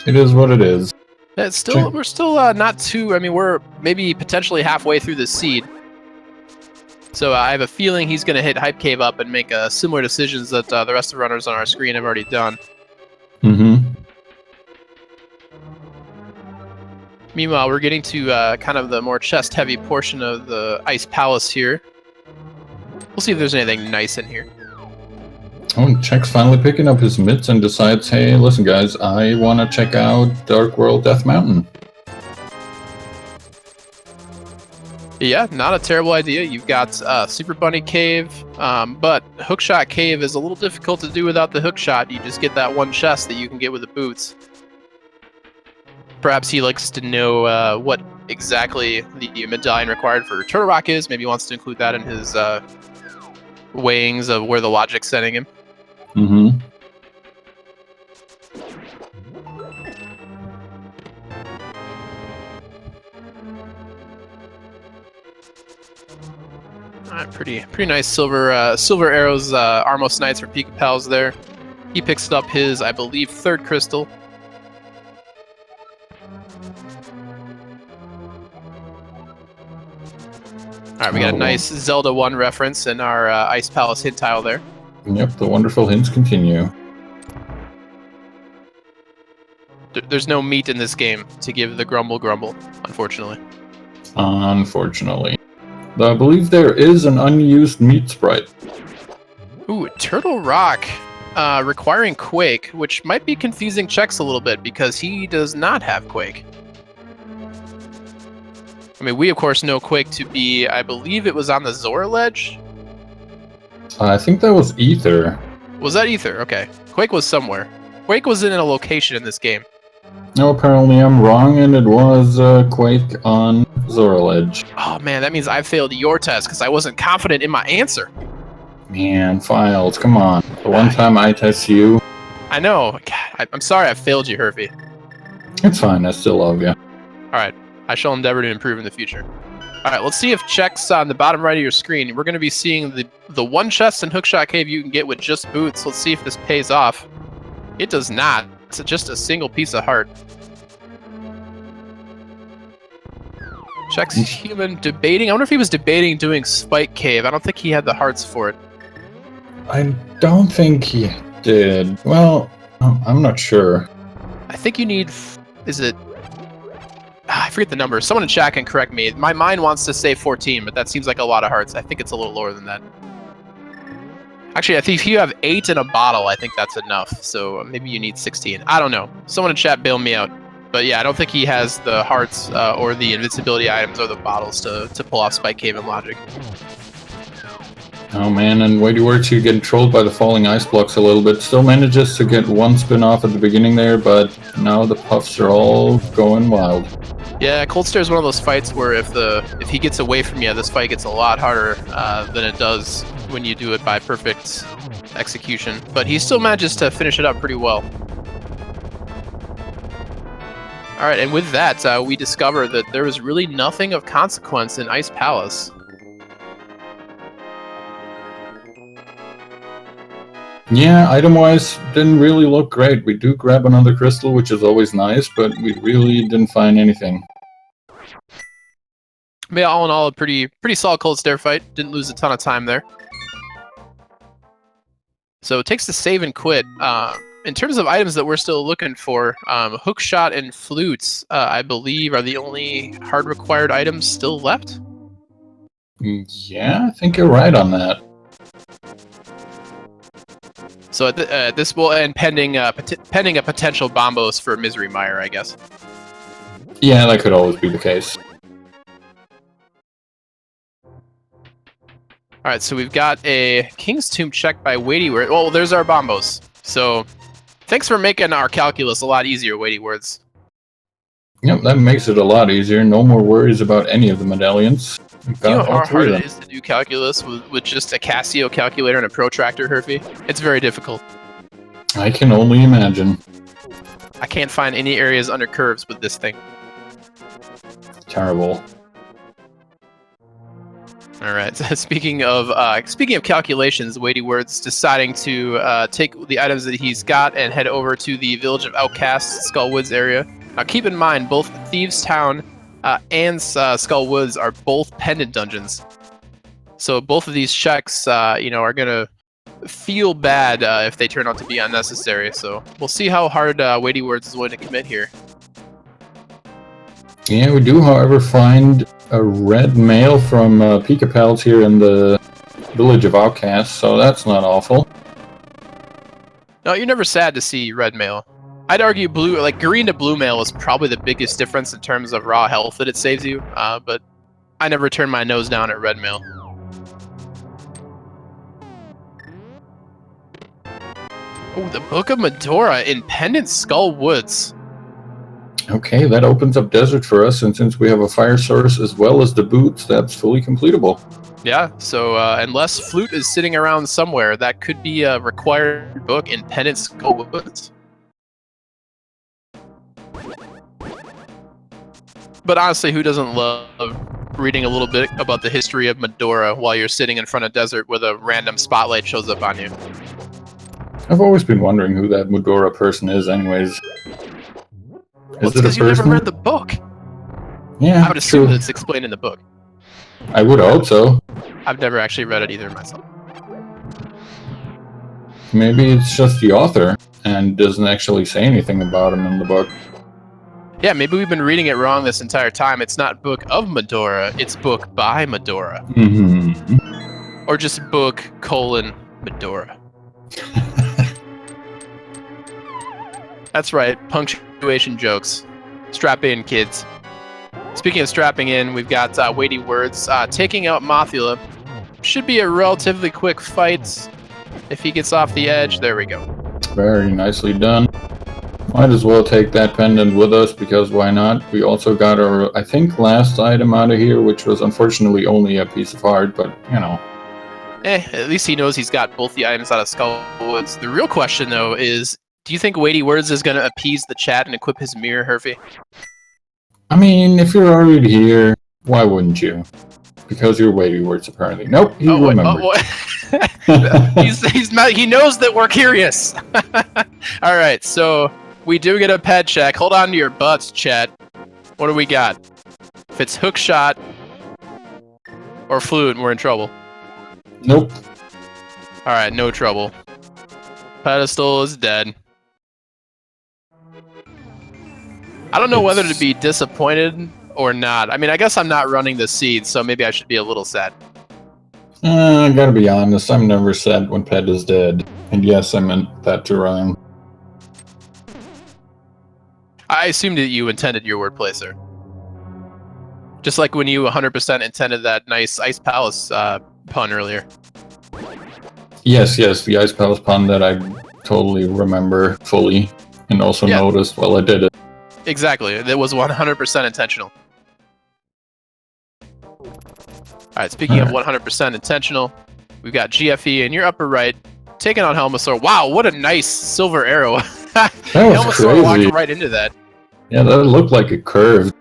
it is what it is. We're still not too. I mean, we're maybe potentially halfway through the seed. So I have a feeling he's going to hit Hype Cave up and make similar decisions that the rest of the runners on our screen have already done. Mm-hmm. Meanwhile, we're getting to kind of the more chest-heavy portion of the Ice Palace here. We'll see if there's anything nice in here. Oh, Check's finally picking up his mitts and decides, hey, listen guys, I want to check out Dark World Death Mountain. Yeah, not a terrible idea. You've got Super Bunny Cave, but Hookshot Cave is a little difficult to do without the hookshot. You just get that one chest that you can get with the boots. Perhaps he likes to know what exactly the medallion required for Turtle Rock is. Maybe he wants to include that in his weighings of where the logic's sending him. Mm-hmm. Alright, pretty nice silver arrows, Armos Knights for Pika Pals there. He picks up his, I believe, third crystal. Alright, we got a nice Zelda 1 reference in our Ice Palace hint tile there. Yep, the wonderful hints continue. There's no meat in this game to give the grumble, unfortunately. Unfortunately. Though I believe there is an unused meat sprite. Ooh, Turtle Rock requiring Quake, which might be confusing checks a little bit because he does not have Quake. I mean, we of course know Quake to be, I believe it was on the Zora ledge? I think that was Ether. Was that Ether? Okay. Quake was somewhere. Quake was in a location in this game. No, apparently I'm wrong, and it was Quake on Zora Ledge. Oh man, that means I failed your test because I wasn't confident in my answer. Man, Files, come on. The one time I test you. I know. God, I'm sorry I failed you, Hervey. It's fine, I still love you. Alright, I shall endeavor to improve in the future. Alright, let's see if checks on the bottom right of your screen. We're going to be seeing the one chest in Hookshot Cave you can get with just boots. Let's see if this pays off. It does not. It's just a single piece of heart. Checks human debating. I wonder if he was debating doing Spike Cave. I don't think he had the hearts for it. I don't think he did. Well, I'm not sure. I think you need... Is it... I forget the number. Someone in chat can correct me. My mind wants to say 14, but that seems like a lot of hearts. I think it's a little lower than that. Actually, I think if you have 8 in a bottle, I think that's enough. So maybe you need 16. I don't know. Someone in chat bail me out. But yeah, I don't think he has the hearts or the invincibility items or the bottles to pull off Spike Cave and Logic. Oh man, and Weighty Words here getting trolled by the falling ice blocks a little bit. Still manages to get one spin off at the beginning there, but now the puffs are all going wild. Yeah, Cold Stare is one of those fights where if he gets away from you, this fight gets a lot harder than it does when you do it by perfect execution. But he still manages to finish it up pretty well. Alright, and with that, we discover that there was really nothing of consequence in Ice Palace. Yeah, item-wise, didn't really look great. We do grab another crystal, which is always nice, but we really didn't find anything. Yeah, all in all, a pretty solid Cold Stare fight. Didn't lose a ton of time there. So it takes the save and quit. In terms of items that we're still looking for, Hookshot and Flutes, I believe, are the only hard required items still left. Yeah, I think you're right on that. So at this will end pending a potential bombos for Misery Mire, I guess. Yeah, that could always be the case. All right, so we've got a King's Tomb check by Weighty Words. Well, there's our bombos. So thanks for making our calculus a lot easier, Weighty Words. Yep, that makes it a lot easier. No more worries about any of the medallions. Do you know how hard it is to do calculus with just a Casio calculator and a protractor, Hervey? It's very difficult. I can only imagine. I can't find any areas under curves with this thing. Terrible. All right. Speaking of calculations, Weighty Words deciding to take the items that he's got and head over to the Village of Outcasts, Skull Woods area. Now, keep in mind, both Thieves Town and Skull Woods are both pendant dungeons. So both of these checks, are gonna feel bad if they turn out to be unnecessary. So we'll see how hard Weighty Words is willing to commit here. Yeah, we do, however, find a red mail from Pika Pals here in the Village of Outcasts, so that's not awful. No, you're never sad to see red mail. I'd argue green to blue mail is probably the biggest difference in terms of raw health that it saves you, but I never turn my nose down at red mail. Oh, the Book of Medora in Pendant Skull Woods. Okay, that opens up desert for us, and since we have a fire source as well as the boots, that's fully completable. Yeah, so unless Flute is sitting around somewhere, that could be a required book in Pendant Skull Woods. But honestly, who doesn't love reading a little bit about the history of Medora while you're sitting in front of desert with a random spotlight shows up on you? I've always been wondering who that Medora person is anyways. Well, it's because you never read the book. Yeah, I would assume that it's explained in the book. I would hope so. I've never actually read it either myself. Maybe it's just the author and doesn't actually say anything about him in the book. Yeah, maybe we've been reading it wrong this entire time. It's not Book of Medora, it's Book by Medora. Mm-hmm. Or just Book : Medora. That's right, punctuation jokes. Strap in, kids. Speaking of strapping in, we've got weighty words. Taking out Mothula should be a relatively quick fight. If he gets off the edge, there we go. Very nicely done. Might as well take that pendant with us, because why not? We also got our, I think, last item out of here, which was unfortunately only a piece of art, but, you know. At least he knows he's got both the items out of Skullwoods. The real question, though, is do you think Weighty Words is going to appease the chat and equip his mirror, Herfy? I mean, if you're already here, why wouldn't you? Because you're Weighty Words, apparently. Nope, he remembered. He knows that we're curious. All right, so we do get a pet check. Hold on to your butts, chat. What do we got? If it's hook shot or flute, we're in trouble. Nope. All right, no trouble. Pedestal is dead. I don't know whether to be disappointed or not. I mean, I guess I'm not running the seed, so maybe I should be a little sad. I gotta be honest, I'm never sad when Ped is dead. And yes, I meant that to rhyme. I assumed that you intended your wordplay, sir. Just like when you 100% intended that nice Ice Palace pun earlier. Yes, the Ice Palace pun that I totally remember fully and also noticed while I did it. Exactly, it was 100% intentional. Alright, speaking of 100% intentional, we've got GFE in your upper right, taking on Helmasaur. Wow, what a nice silver arrow. That was Helmasaur crazy. walked right into that. Yeah, that looked like it curved.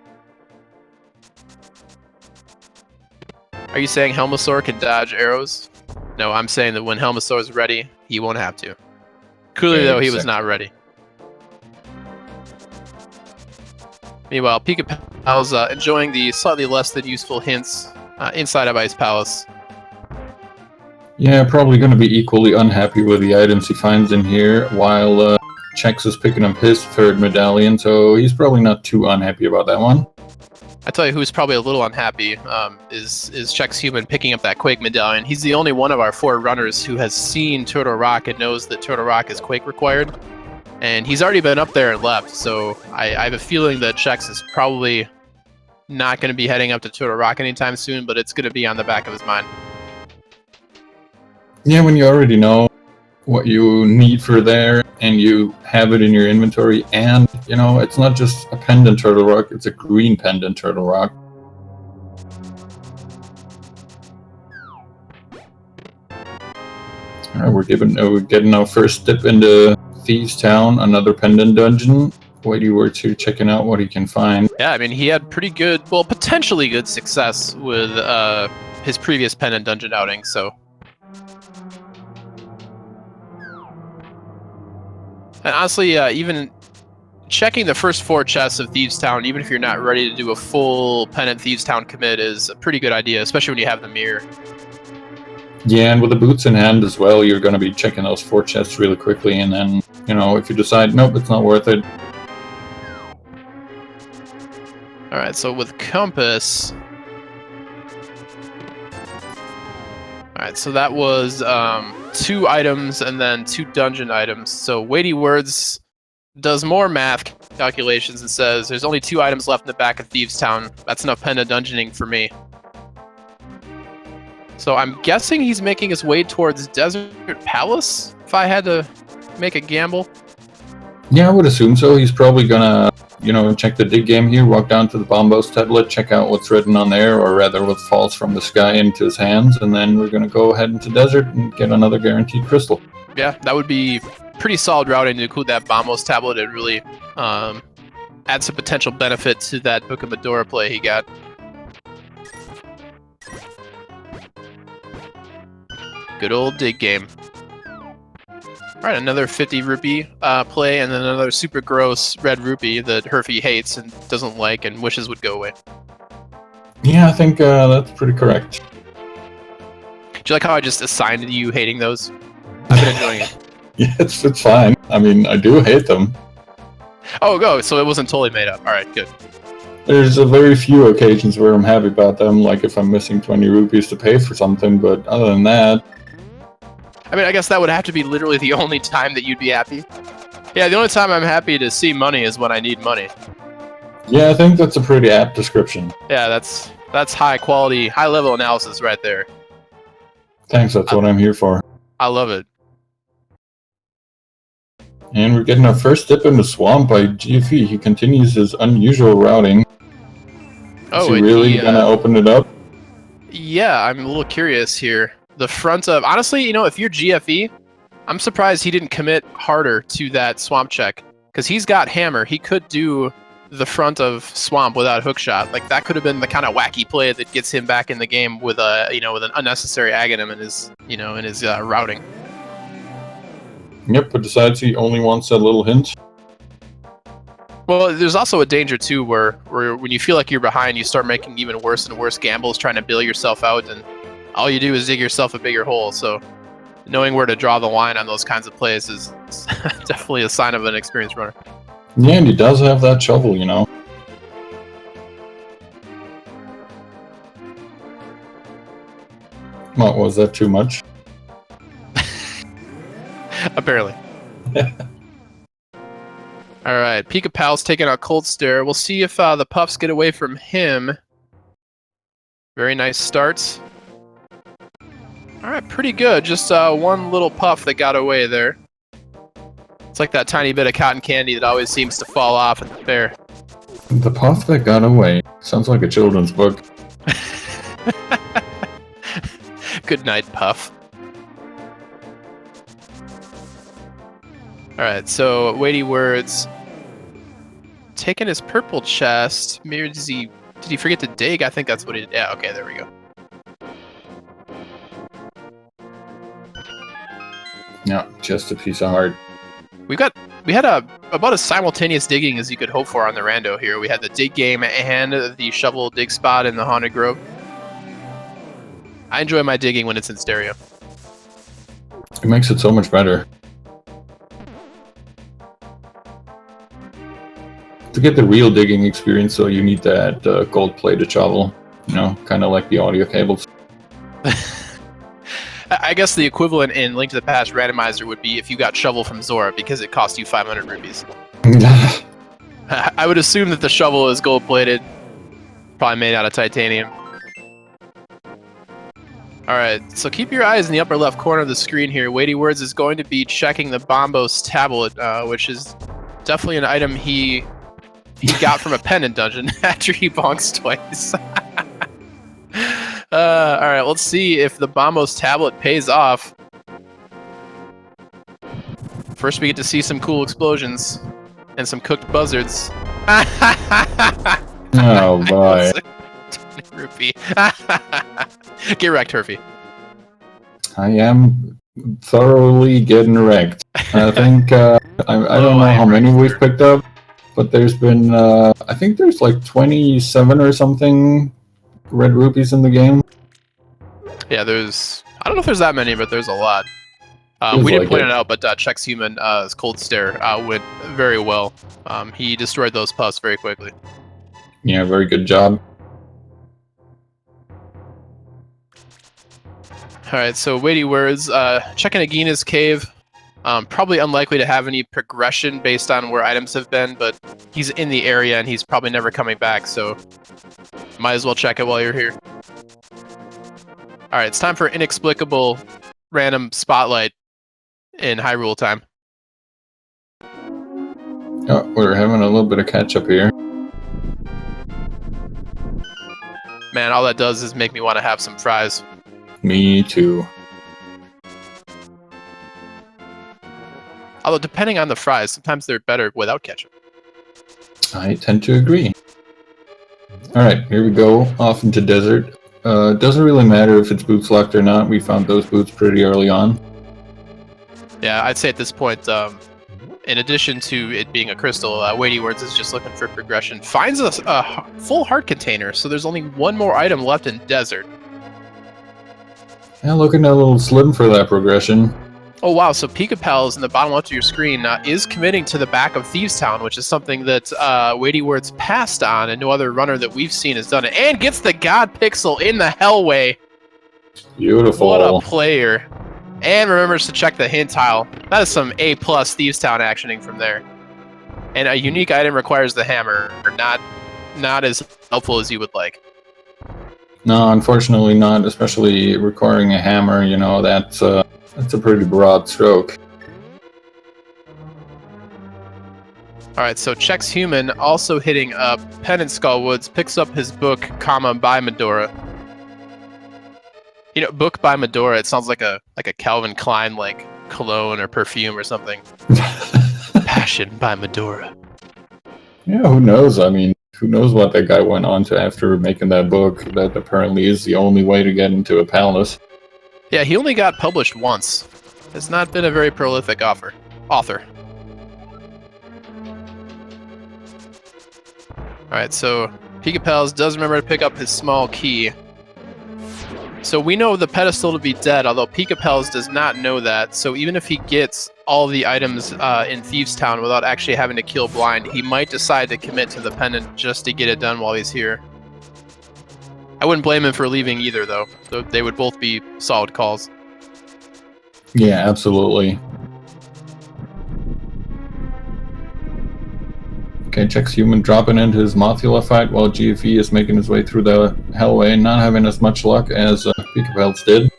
Are you saying Helmasaur can dodge arrows? No, I'm saying that when Helmasaur is ready, he won't have to. Clearly, though, he was not ready. Meanwhile, Pika Pal's enjoying the slightly less than useful hints inside of Ice Palace. Yeah, probably going to be equally unhappy with the items he finds in here, while Chex is picking up his third medallion, so he's probably not too unhappy about that one. I tell you who's probably a little unhappy is Chex Human picking up that Quake medallion. He's the only one of our 4 runners who has seen Turtle Rock and knows that Turtle Rock is Quake required. And he's already been up there and left, so I have a feeling that Chex is probably not going to be heading up to Turtle Rock anytime soon, but it's going to be on the back of his mind. Yeah, when you already know what you need for there, and you have it in your inventory, and, you know, it's not just a pendant Turtle Rock, it's a green pendant Turtle Rock. Alright, we're getting our first dip into Thieves Town, another pendant dungeon. Weighty Words here checking out what he can find. Yeah, I mean, he had pretty good, well, potentially good success with his previous pendant dungeon outing, so... And honestly, even checking the first 4 chests of Thieves Town, even if you're not ready to do a full Pendant Thieves Town commit, is a pretty good idea, especially when you have the mirror. Yeah, and with the boots in hand as well, you're going to be checking those 4 chests really quickly, and then, you know, if you decide, nope, it's not worth it. Alright, so with Compass... Alright, so that was 2 items and then 2 dungeon items. So Weighty Words does more math calculations and says, there's only 2 items left in the back of Thieves Town. That's enough pendant dungeoning for me. So I'm guessing he's making his way towards Desert Palace, if I had to make a gamble. Yeah, I would assume so. He's probably gonna, check the dig game here, walk down to the Bombos tablet, check out what's written on there, or rather what falls from the sky into his hands, and then we're gonna go ahead into Desert and get another guaranteed crystal. Yeah, that would be pretty solid routing to include that Bombos tablet. It really add some potential benefit to that Book of Medora play he got. Good old dig game. Alright, another 50 rupee play, and then another super gross red rupee that Herfy hates and doesn't like and wishes would go away. Yeah, I think that's pretty correct. Do you like how I just assigned you hating those? I've been enjoying it. Yeah, it's fine. I mean, I do hate them. Oh, go. So it wasn't totally made up. Alright, good. There's a very few occasions where I'm happy about them, like if I'm missing 20 rupees to pay for something, but other than that... I mean, I guess that would have to be literally the only time that you'd be happy. Yeah, the only time I'm happy to see money is when I need money. Yeah, I think that's a pretty apt description. Yeah, that's high quality, high level analysis right there. Thanks, that's what I'm here for. I love it. And we're getting our first dip in the swamp by GFE. He continues his unusual routing. Oh, is he really gonna open it up? Yeah, I'm a little curious here. The front of... Honestly, if you're GFE, I'm surprised he didn't commit harder to that swamp check. Because he's got hammer. He could do the front of swamp without hookshot. Like, that could have been the kind of wacky play that gets him back in the game with a, with an unnecessary aghanim in his, in his routing. Yep, but decides he only wants a little hint. Well, there's also a danger, too, where when you feel like you're behind, you start making even worse and worse gambles, trying to bail yourself out, and all you do is dig yourself a bigger hole. So knowing where to draw the line on those kinds of plays is definitely a sign of an experienced runner. Yeah, and he does have that shovel, What, was that too much? Apparently. Alright, Pika Pal's taking out Cold Stare. We'll see if the Puffs get away from him. Very nice starts. Alright, pretty good. Just one little puff that got away there. It's like that tiny bit of cotton candy that always seems to fall off at the fair. The puff that got away. Sounds like a children's book. Good night, Puff. Alright, so weighty words. Taking his purple chest. Maybe did he forget to dig? I think that's what he did. Yeah, okay, there we go. Yeah, just a piece of heart. We had about as simultaneous digging as you could hope for on the rando here. We had the dig game and the shovel dig spot in the Haunted Grove. I enjoy my digging when it's in stereo. It makes it so much better. To get the real digging experience, though, you need that gold-plated shovel. Kind of like the audio cables. I guess the equivalent in Link to the Past Randomizer would be if you got shovel from Zora because it cost you 500 rupees. I would assume that the shovel is gold-plated. Probably made out of titanium. Alright, so keep your eyes in the upper left corner of the screen here. Weighty Words is going to be checking the Bombos tablet, which is definitely an item he got from a Pendant dungeon after he bonks twice. Alright, let's see if the Bombos tablet pays off. First we get to see some cool explosions and some cooked buzzards. Oh boy. Rupee. Get wrecked, Herfy. I am thoroughly getting wrecked. I think, I don't know how many we've picked up, but there's been, I think there's like 27 or something red rupees in the game. Yeah, I don't know if there's that many, but there's a lot. We didn't point it out, but Check's Human's Cold Stare went very well. He destroyed those puffs very quickly. Yeah, very good job. Alright, so weighty words. Checking Agina's cave. Probably unlikely to have any progression based on where items have been, but he's in the area and he's probably never coming back, so might as well check it while you're here. All right, it's time for inexplicable random spotlight in Hyrule time. Oh, we're having a little bit of catch up here. Man, all that does is make me want to have some fries. Me too. Although, depending on the fries, sometimes they're better without ketchup. I tend to agree. Alright, here we go, off into desert. Doesn't really matter if it's boots locked or not. We found those boots pretty early on. Yeah, I'd say at this point, in addition to it being a crystal, Weighty Words is just looking for progression. Finds a full heart container, so there's only one more item left in desert. Yeah, looking a little slim for that progression. Oh wow, so Pika Pals in the bottom left of your screen is committing to the back of Thieves Town, which is something that Weighty Words passed on, and no other runner that we've seen has done it. And gets the God Pixel in the Hellway. Beautiful. What a player. And remembers to check the hint tile. That is some A+ Thieves Town actioning from there. And a unique item requires the hammer, not as helpful as you would like. No, unfortunately not, especially requiring a hammer, you know, that's a pretty broad stroke. Alright, so checks human, also hitting up Pendant Skullwoods, picks up his book, by Medora. You know, book by Medora, it sounds like a Calvin Klein like cologne or perfume or something. Passion by Medora. Yeah, who knows? I mean, who knows what that guy went on to after making that book that apparently is the only way to get into a palace. Yeah, he only got published once. Has not been a very prolific author. Alright, so Pika Pals does remember to pick up his small key. So we know the pedestal to be dead, although Pika Pals does not know that. So even if he gets all the items in Thieves Town without actually having to kill blind, he might decide to commit to the pendant just to get it done while he's here. I wouldn't blame him for leaving either, though. So they would both be solid calls. Yeah, absolutely. Okay, checks human dropping into his Mothula fight while GFE is making his way through the Hellway, not having as much luck as Pika Pals did.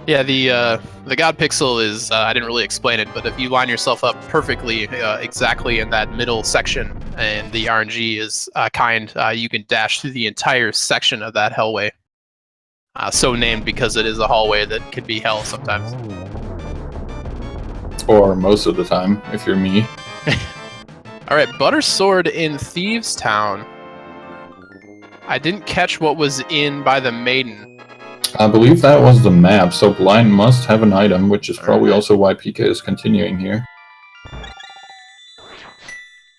Yeah, the God Pixel is, I didn't really explain it, but if you line yourself up perfectly, exactly in that middle section, and the RNG is kind, you can dash through the entire section of that Hellway. So named because it is a hallway that can be hell sometimes. Or most of the time, if you're me. Alright, Butter Sword in Thieves Town. I didn't catch what was in by the Maiden. I believe that was the map, so Blind must have an item, which is probably also why Pika is continuing here.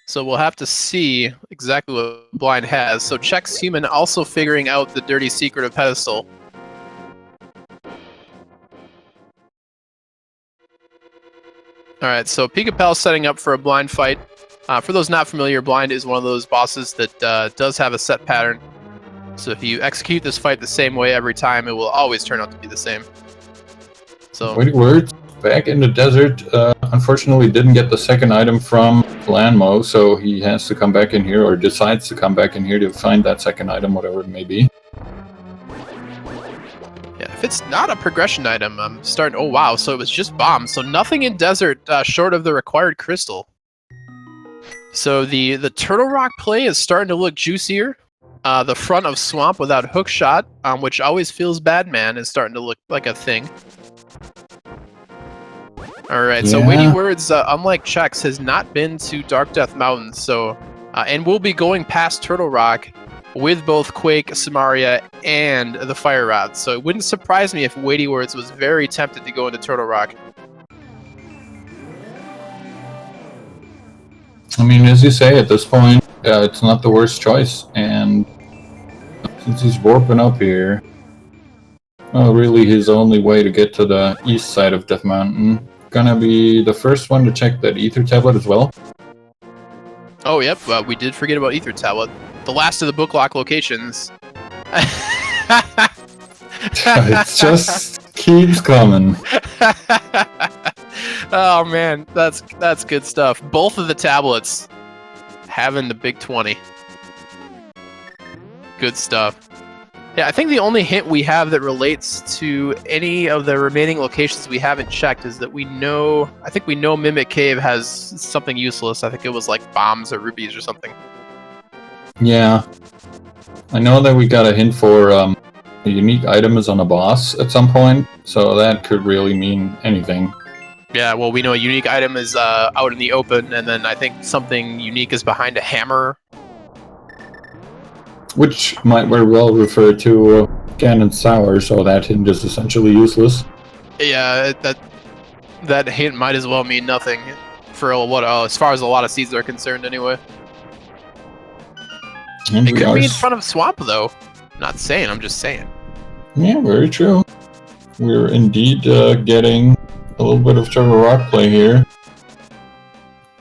So we'll have to see exactly what Blind has. So checks human, also figuring out the dirty secret of pedestal. Alright, so Pika Pal's setting up for a blind fight. For those not familiar, blind is one of those bosses that does have a set pattern. So if you execute this fight the same way every time, it will always turn out to be the same. So Weighty Words back in the desert. Unfortunately, didn't get the second item from Lanmo, so he has to come back in here, or decides to come back in here to find that second item, whatever it may be. yeah, if it's not a progression item, I'm starting. Oh wow! So it was just bombs. So nothing in desert short of the required crystal. So the Turtle Rock play is starting to look juicier. The front of Swamp without hook shot, which always feels bad, man, is starting to look like a thing. Alright, so Weighty Words, unlike Chex, has not been to Dark Death Mountain, so and we'll be going past Turtle Rock with both Quake, Samaria, and the Fire Rod. So it wouldn't surprise me if Weighty Words was very tempted to go into Turtle Rock. I mean, as you say, at this point, it's not the worst choice, and since he's warping up here, well, really his only way to get to the east side of Death Mountain, gonna be the first one to check that Ether Tablet as well. Oh, yep, we did forget about Ether Tablet. The last of the book lock locations. It just keeps coming. Oh man, that's good stuff. Both of the tablets having the big 20. Good stuff. Yeah, I think the only hint we have that relates to any of the remaining locations we haven't checked is that I think we know Mimic Cave has something useless. I think it was like bombs or rubies or something. Yeah. I know that we got a hint for a unique item is on a boss at some point, so that could really mean anything. Yeah, well, we know a unique item is out in the open, and then I think something unique is behind a hammer. Which might very well refer to Ganon Sour, so that hint is essentially useless. Yeah, that hint might as well mean nothing for as far as a lot of seeds are concerned, anyway. And It could be in front of Swamp, though. Not saying, I'm just saying. Yeah, very true. We're indeed getting a little bit of Turtle Rock play here.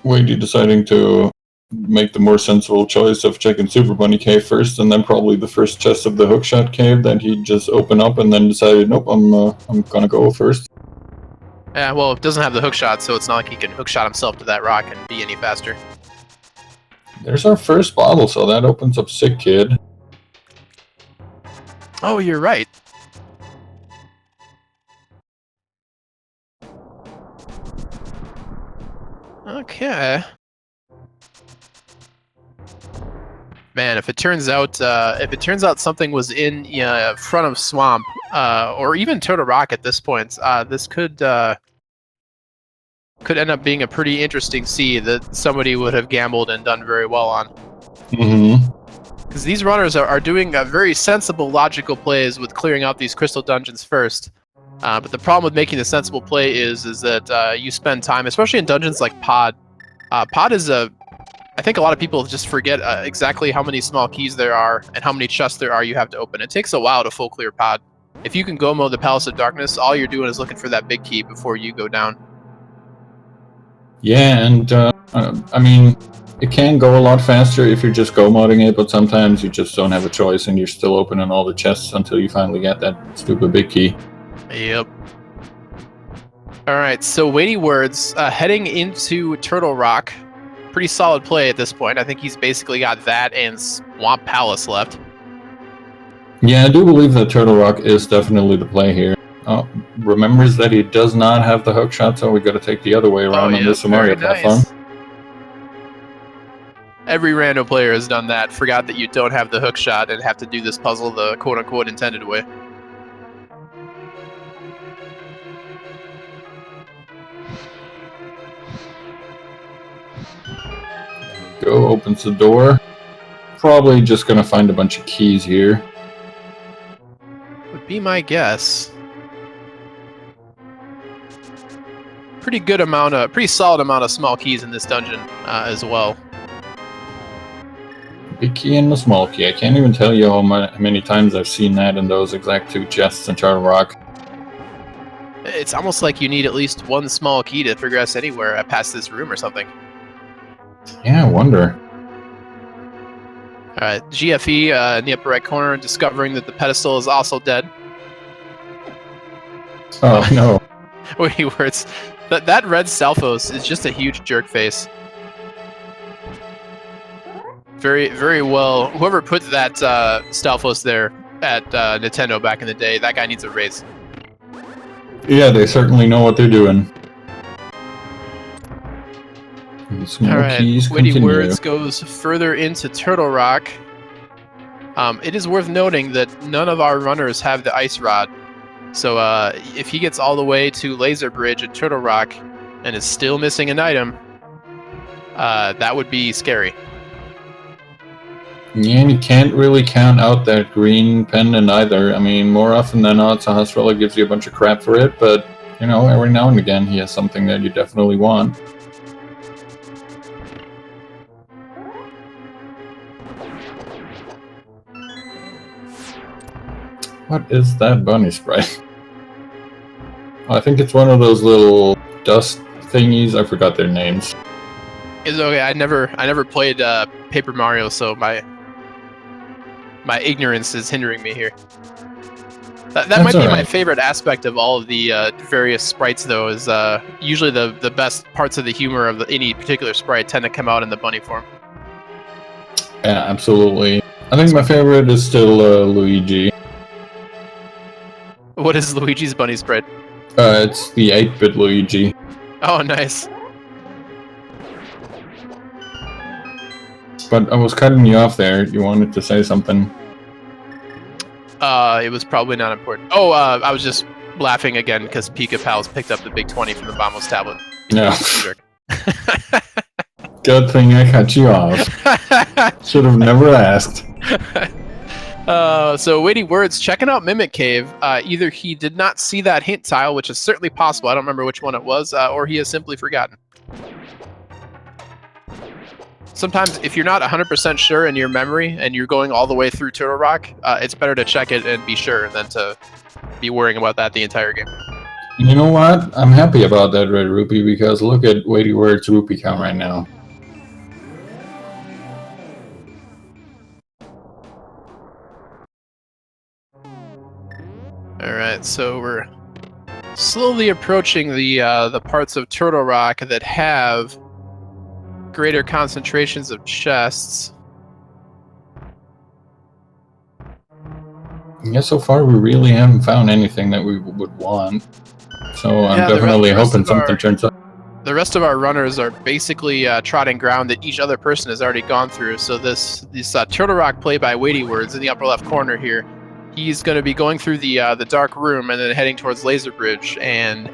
Wadey deciding to make the more sensible choice of checking Super Bunny Cave first, and then probably the first chest of the Hookshot Cave that he just opened up, and then decided, nope, I'm gonna go first. Yeah, well, it doesn't have the hookshot, so it's not like he can hookshot himself to that rock and be any faster. There's our first bottle, so that opens up Sick Kid. Oh, you're right. Okay. Man, if it turns out something was in front of Swamp, or even Turtle Rock at this point, this could end up being a pretty interesting seed that somebody would have gambled and done very well on. Mm-hmm. Because these runners are doing very sensible, logical plays with clearing out these crystal dungeons first. But the problem with making the sensible play is that you spend time, especially in dungeons like Pod. Pod is I think a lot of people just forget exactly how many small keys there are and how many chests there are you have to open. It takes a while to full clear Pod. If you can go mode the Palace of Darkness, all you're doing is looking for that big key before you go down. Yeah, and I mean, it can go a lot faster if you're just go modding it, but sometimes you just don't have a choice and you're still opening all the chests until you finally get that stupid big key. Yep. Alright, so weighty words, heading into Turtle Rock. Pretty solid play at this point. I think he's basically got that and Swamp Palace left. Yeah, I do believe that Turtle Rock is definitely the play here. Remembers that he does not have the hookshot, so we got to take the other way around on this Mario platform. Every random player has done that, forgot that you don't have the hookshot and have to do this puzzle the quote-unquote intended way. Go, opens the door. Probably just gonna find a bunch of keys here. Would be my guess. Pretty solid amount of small keys in this dungeon as well. Big key and the small key. I can't even tell you how many times I've seen that in those exact two chests in Turtle Rock. It's almost like you need at least one small key to progress anywhere past this room or something. Yeah, I wonder. Alright, GFE in the upper right corner, discovering that the pedestal is also dead. Oh, no. Wait, words. That red Stalfos is just a huge jerk face. Very, very well. Whoever put that Stalfos there at Nintendo back in the day, that guy needs a raise. Yeah, they certainly know what they're doing. Alright, Witty Words goes further into Turtle Rock. It is worth noting that none of our runners have the Ice Rod. So if he gets all the way to Laser Bridge at Turtle Rock and is still missing an item, that would be scary. Yeah, and you can't really count out that green pendant either. I mean, more often than not, Sahasrara gives you a bunch of crap for it, but, you know, every now and again he has something that you definitely want. What is that bunny sprite? I think it's one of those little dust thingies. I forgot their names. It's okay. I never played Paper Mario, so my ignorance is hindering me here. That might be my favorite aspect of all of the various sprites, though, is usually the best parts of the humor of any particular sprite tend to come out in the bunny form. Yeah, absolutely. I think my favorite is still Luigi. What is Luigi's bunny sprite? It's the 8-bit Luigi. Oh, nice. But I was cutting you off there. You wanted to say something. It was probably not important. Oh, I was just laughing again because Pika Pals picked up the big 20 from the Bombos tablet. No. Good thing I cut you off. Should have never asked. So Weighty Words checking out Mimic Cave. Either he did not see that hint tile, which is certainly possible. I don't remember which one it was, or he has simply forgotten. Sometimes, if you're not 100% sure in your memory and you're going all the way through Turtle Rock, it's better to check it and be sure than to be worrying about that the entire game. You know what? I'm happy about that Red Rupee because look at Weighty Words Rupee count right now. Alright, so we're slowly approaching the parts of Turtle Rock that have greater concentrations of chests. Yeah, so far we really haven't found anything that we would want. So I'm definitely hoping something turns up. The rest of our runners are basically trotting ground that each other person has already gone through. So this Turtle Rock play by Weighty Words in the upper left corner here, he's going to be going through the dark room and then heading towards Laser Bridge. And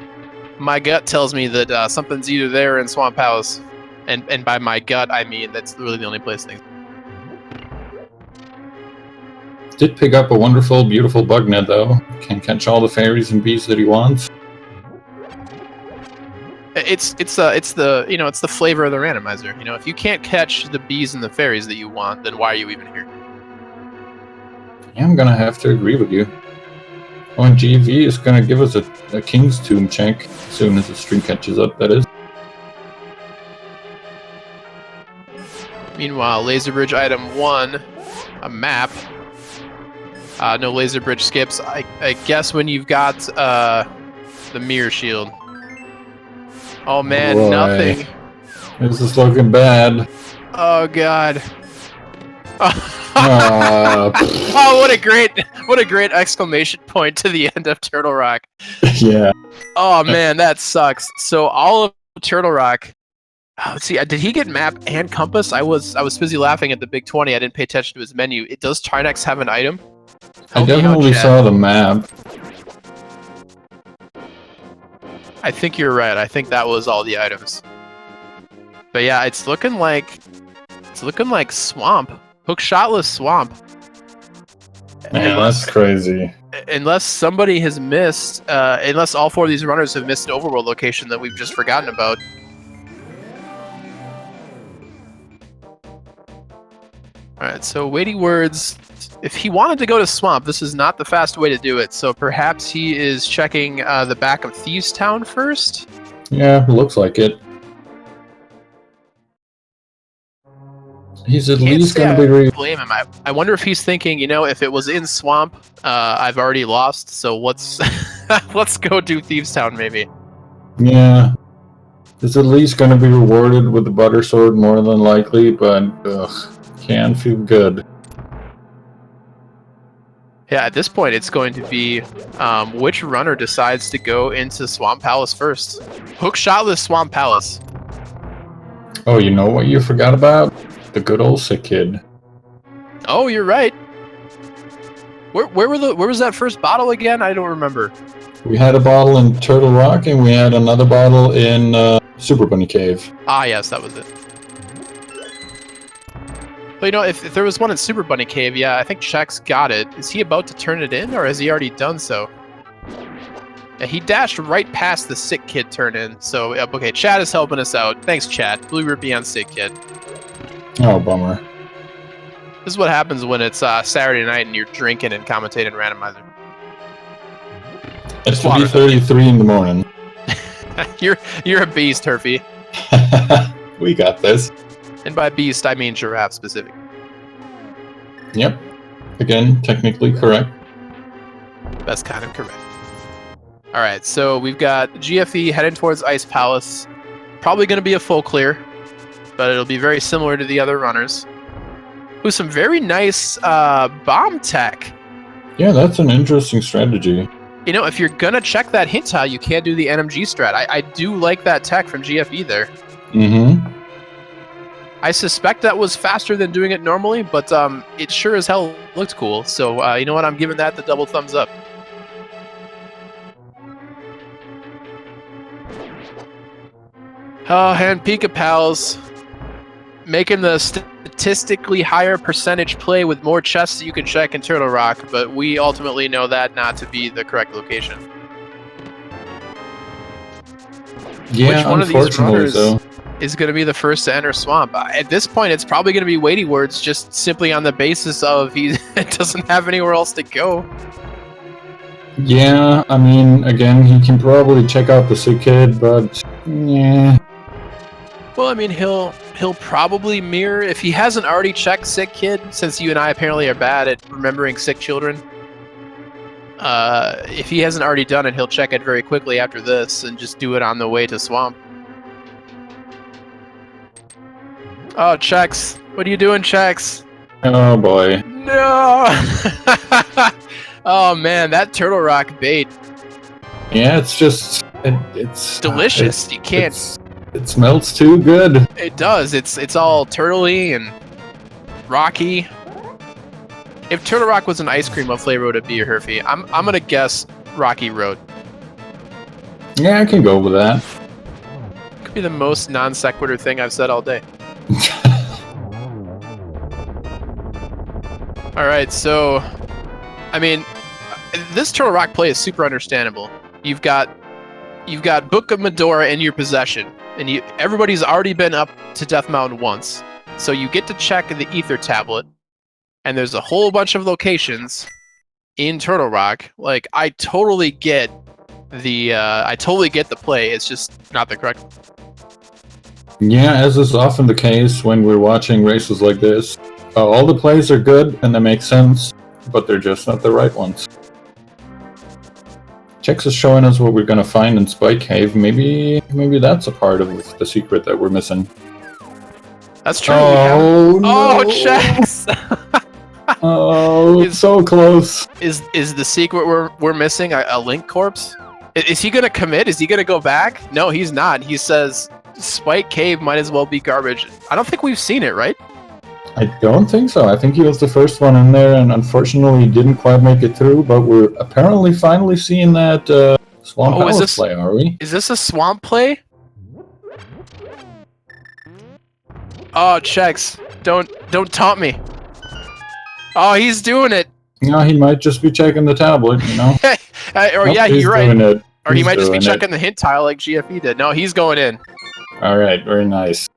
my gut tells me that something's either there in Swamp House. And by my gut, I mean that's really the only place things. Did pick up a wonderful, beautiful bug net though. Can catch all the fairies and bees that he wants. It's the flavor of the randomizer. You know, if you can't catch the bees and the fairies that you want, then why are you even here? Yeah, I'm gonna have to agree with you. Oh, and GV is gonna give us a King's Tomb check as soon as the stream catches up, that is. Meanwhile, Laser Bridge item 1, a map. No Laser Bridge skips. I guess when you've got the mirror shield. Oh man, Boy. Nothing. This is looking bad. Oh god. Oh, what a great exclamation point to the end of Turtle Rock. yeah. Oh man, that sucks. So all of Turtle Rock. Let's see, did he get map and compass? I was busy laughing at the big 20. I didn't pay attention to his menu. Does Trinex have an item? I definitely saw the map. I think you're right. I think that was all the items. But yeah, it's looking like swamp. Hook shotless swamp. Man, that's crazy. Unless somebody has missed, unless all 4 of these runners have missed an overworld location that we've just forgotten about. Alright, so Weighty Words, if he wanted to go to Swamp, this is not the fast way to do it, so perhaps he is checking the back of Thieves Town first? Yeah, looks like it. He's at least going to be... blame him. I wonder if he's thinking, you know, if it was in Swamp, I've already lost, so let's go do Thieves Town maybe. Yeah. It's at least going to be rewarded with the Butter Sword more than likely, but can't feel good. Yeah, at this point it's going to be which runner decides to go into Swamp Palace first. Hook shotless Swamp Palace. Oh, you know what you forgot about? The good old sick kid. Oh, you're right. Where was that first bottle again? I don't remember. We had a bottle in Turtle Rock, and we had another bottle in Super Bunny Cave. Ah, yes, that was it. But you know, if there was one in Super Bunny Cave, yeah, I think Check's got it. Is he about to turn it in, or has he already done so? Yeah, he dashed right past the sick kid turn in. So, okay, Chad is helping us out. Thanks, Chad. Blue Rupee on sick kid. Oh, bummer. This is what happens when it's Saturday night and you're drinking and commentating Randomizer. It's 3:33 in the morning. You're a beast, Herfy. We got this. And by beast, I mean giraffe specific. Yep. Again, technically correct. That's kind of correct. Alright, so we've got GFE heading towards Ice Palace. Probably going to be a full clear, but it'll be very similar to the other runners. With some very nice bomb tech. Yeah, that's an interesting strategy. You know, if you're gonna check that hint tile, you can't do the NMG strat. I do like that tech from GFE there. Mm-hmm. I suspect that was faster than doing it normally, but it sure as hell looked cool. So you know what? I'm giving that the double thumbs up. Oh, and Pika Pals making the statistically higher percentage play with more chests that you can check in Turtle Rock, but we ultimately know that not to be the correct location. Yeah, which one of these runners so. is going to be the first to enter Swamp? At this point, it's probably going to be Weighty Words, just simply on the basis of he doesn't have anywhere else to go. Yeah, I mean, again, he can probably check out the Sick Kid, but yeah. Well, I mean, he'll probably mirror, if he hasn't already checked Sick Kid, since you and I apparently are bad at remembering sick children. If he hasn't already done it, he'll check it very quickly after this and just do it on the way to Swamp. Oh, Chex. What are you doing, Chex? Oh boy. No! Oh man, that Turtle Rock bait. Yeah, it's just it's delicious. You can't. It smells too good. It does. It's all turtley and rocky. If Turtle Rock was an ice cream, what flavor would it be, Herfy? I'm gonna guess Rocky Road. Yeah, I can go with that. Could be the most non sequitur thing I've said all day. All right, so I mean, this Turtle Rock play is super understandable. You've got Book of Medora in your possession, and everybody's already been up to Death Mountain once, so you get to check the Ether Tablet, and there's a whole bunch of locations in Turtle Rock. Like, I totally get the play. It's just not the correct. Yeah, as is often the case when we're watching races like this, all the plays are good and they make sense, but they're just not the right ones. Chex is showing us what we're gonna find in Spike Cave. Maybe that's a part of the secret that we're missing. That's true. Oh, no. Oh, Chex! Oh, it's so close. Is the secret we're missing a Link corpse? Is he gonna commit? Is he gonna go back? No, he's not. He says Spike Cave might as well be garbage. I don't think we've seen it, right? I don't think so. I think he was the first one in there, and unfortunately didn't quite make it through. But we're apparently finally seeing that Swamp Palace play, are we? Is this a Swamp play? Oh, Chex, don't taunt me. Oh, he's doing it. No, he might just be checking the tablet, you know. Or nope, yeah, you're right. Or he might just be checking it. The hint tile like GFE did. No, he's going in. All right, very nice.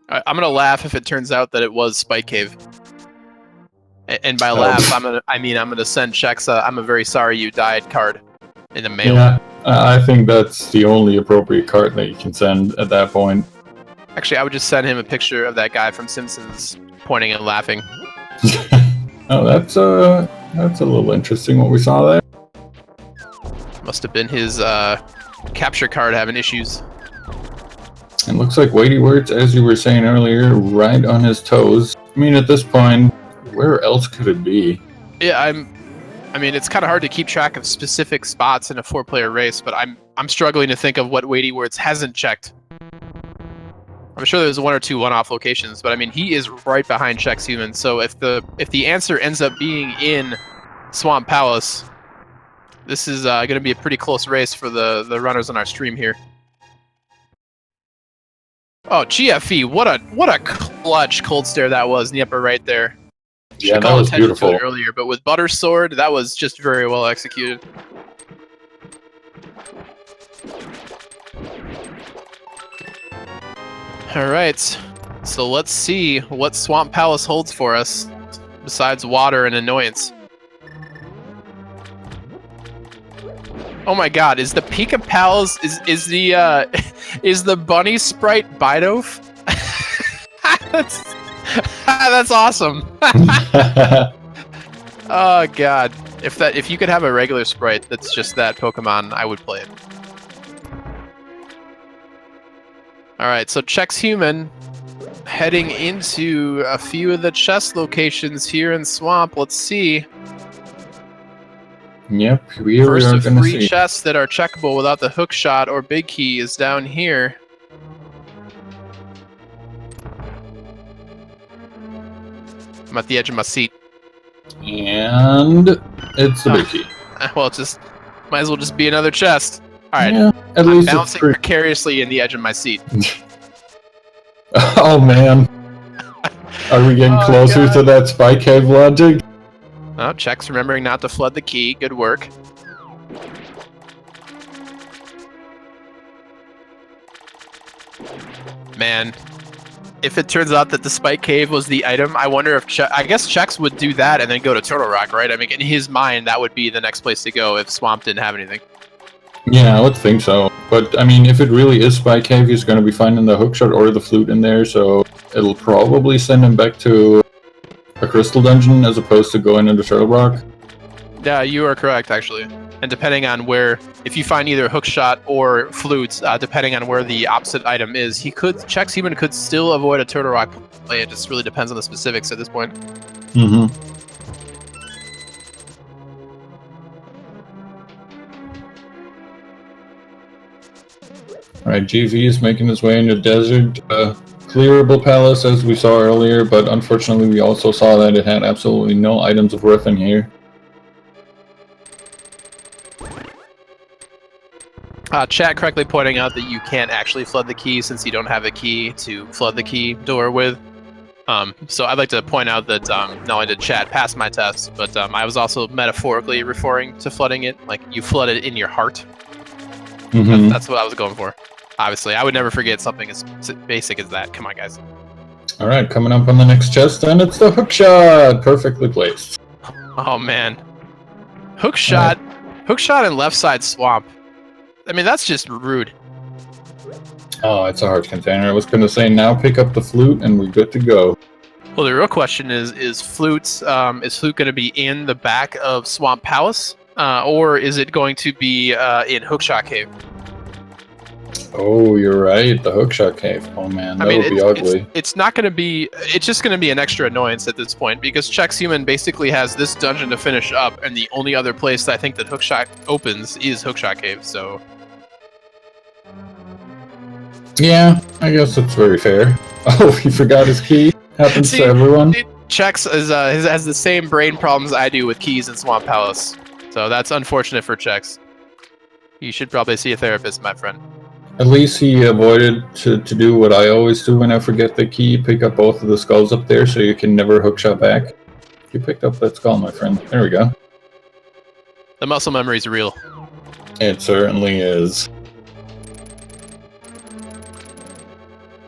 I'm gonna laugh if it turns out that it was Spike Cave. And by laugh, I'm gonna send Chex I'm a very sorry you died card in the mail. Yeah, I think that's the only appropriate card that you can send at that point. Actually, I would just send him a picture of that guy from Simpsons pointing and laughing. Oh, that's a little interesting what we saw there. Must have been his capture card having issues. It looks like Weighty Words, as you were saying earlier, right on his toes. I mean, at this point, where else could it be? Yeah, I mean, it's kind of hard to keep track of specific spots in a 4-player race, but I'm struggling to think of what Weighty Words hasn't checked. I'm sure there's 1 or 2 one-off locations, but I mean, he is right behind Chex Human. So if the answer ends up being in Swamp Palace, this is going to be a pretty close race for the runners on our stream here. Oh, GFE, what a clutch cold stare that was in the upper right there. Yeah, that was beautiful. To it earlier, but with Butter Sword, that was just very well executed. All right, so let's see what Swamp Palace holds for us, besides water and annoyance. Oh my God! Is the Pika Palace is the bunny sprite Bidoff? That's awesome. Oh God! If you could have a regular sprite that's just that Pokemon, I would play it. All right, so Chex Human heading into a few of the chest locations here in Swamp. Let's see Yep, here we First are of going to 3 see. chests that are checkable without the hook shot or big key is down here. I'm at the edge of my seat. And it's the big key. Well, just might as well just be another chest. All right, Yeah, at I'm least it's bouncing free. precariously in the edge of my seat. Oh man. Are we getting closer to that spy cave logic? Oh, checks remembering not to flood the key. Good work. Man, if it turns out that the spike cave was the item, I wonder if I guess checks would do that and then go to Turtle Rock, right? I mean, in his mind, that would be the next place to go if Swamp didn't have anything. Yeah, I would think so. But I mean, if it really is spy cave, he's going to be finding the hookshot or the flute in there, so it'll probably send him back to a crystal dungeon as opposed to going into Turtle Rock. Yeah, you are correct, actually. And depending on where, if you find either hookshot or flutes, depending on where the opposite item is, Checks even could still avoid a Turtle Rock play. It just really depends on the specifics at this point. Mm-hmm. Alright, GV is making his way into Desert Clearable Palace as we saw earlier, but unfortunately we also saw that it had absolutely no items of worth in here. Chat correctly pointing out that you can't actually flood the key since you don't have a key to flood the key door with. So I'd like to point out that not only did chat pass my test, but I was also metaphorically referring to flooding it, like you flood it in your heart. Mm-hmm. That's what I was going for. Obviously, I would never forget something as basic as that. Come on, guys. Alright, coming up on the next chest, and it's the hookshot! Perfectly placed. Oh, man. Hookshot and left side swamp. I mean, that's just rude. Oh, it's a heart container. I was going to say, now pick up the flute, and we're good to go. Well, the real question is flute going to be in the back of Swamp Palace, or is it going to be in Hookshot Cave? Oh, you're right. The hookshot cave. Oh man, that would be ugly. It's not going to be. It's just going to be an extra annoyance at this point because Chex Human basically has this dungeon to finish up, and the only other place that I think that Hookshot opens is Hookshot Cave. So. Yeah, I guess that's very fair. Oh, he forgot his key. Happens to everyone. Chex has the same brain problems I do with keys in Swamp Palace, so that's unfortunate for Chex. You should probably see a therapist, my friend. At least he avoided to do what I always do when I forget the key, pick up both of the skulls up there so you can never hookshot back. You picked up that skull, my friend. There we go. The muscle memory is real. It certainly is.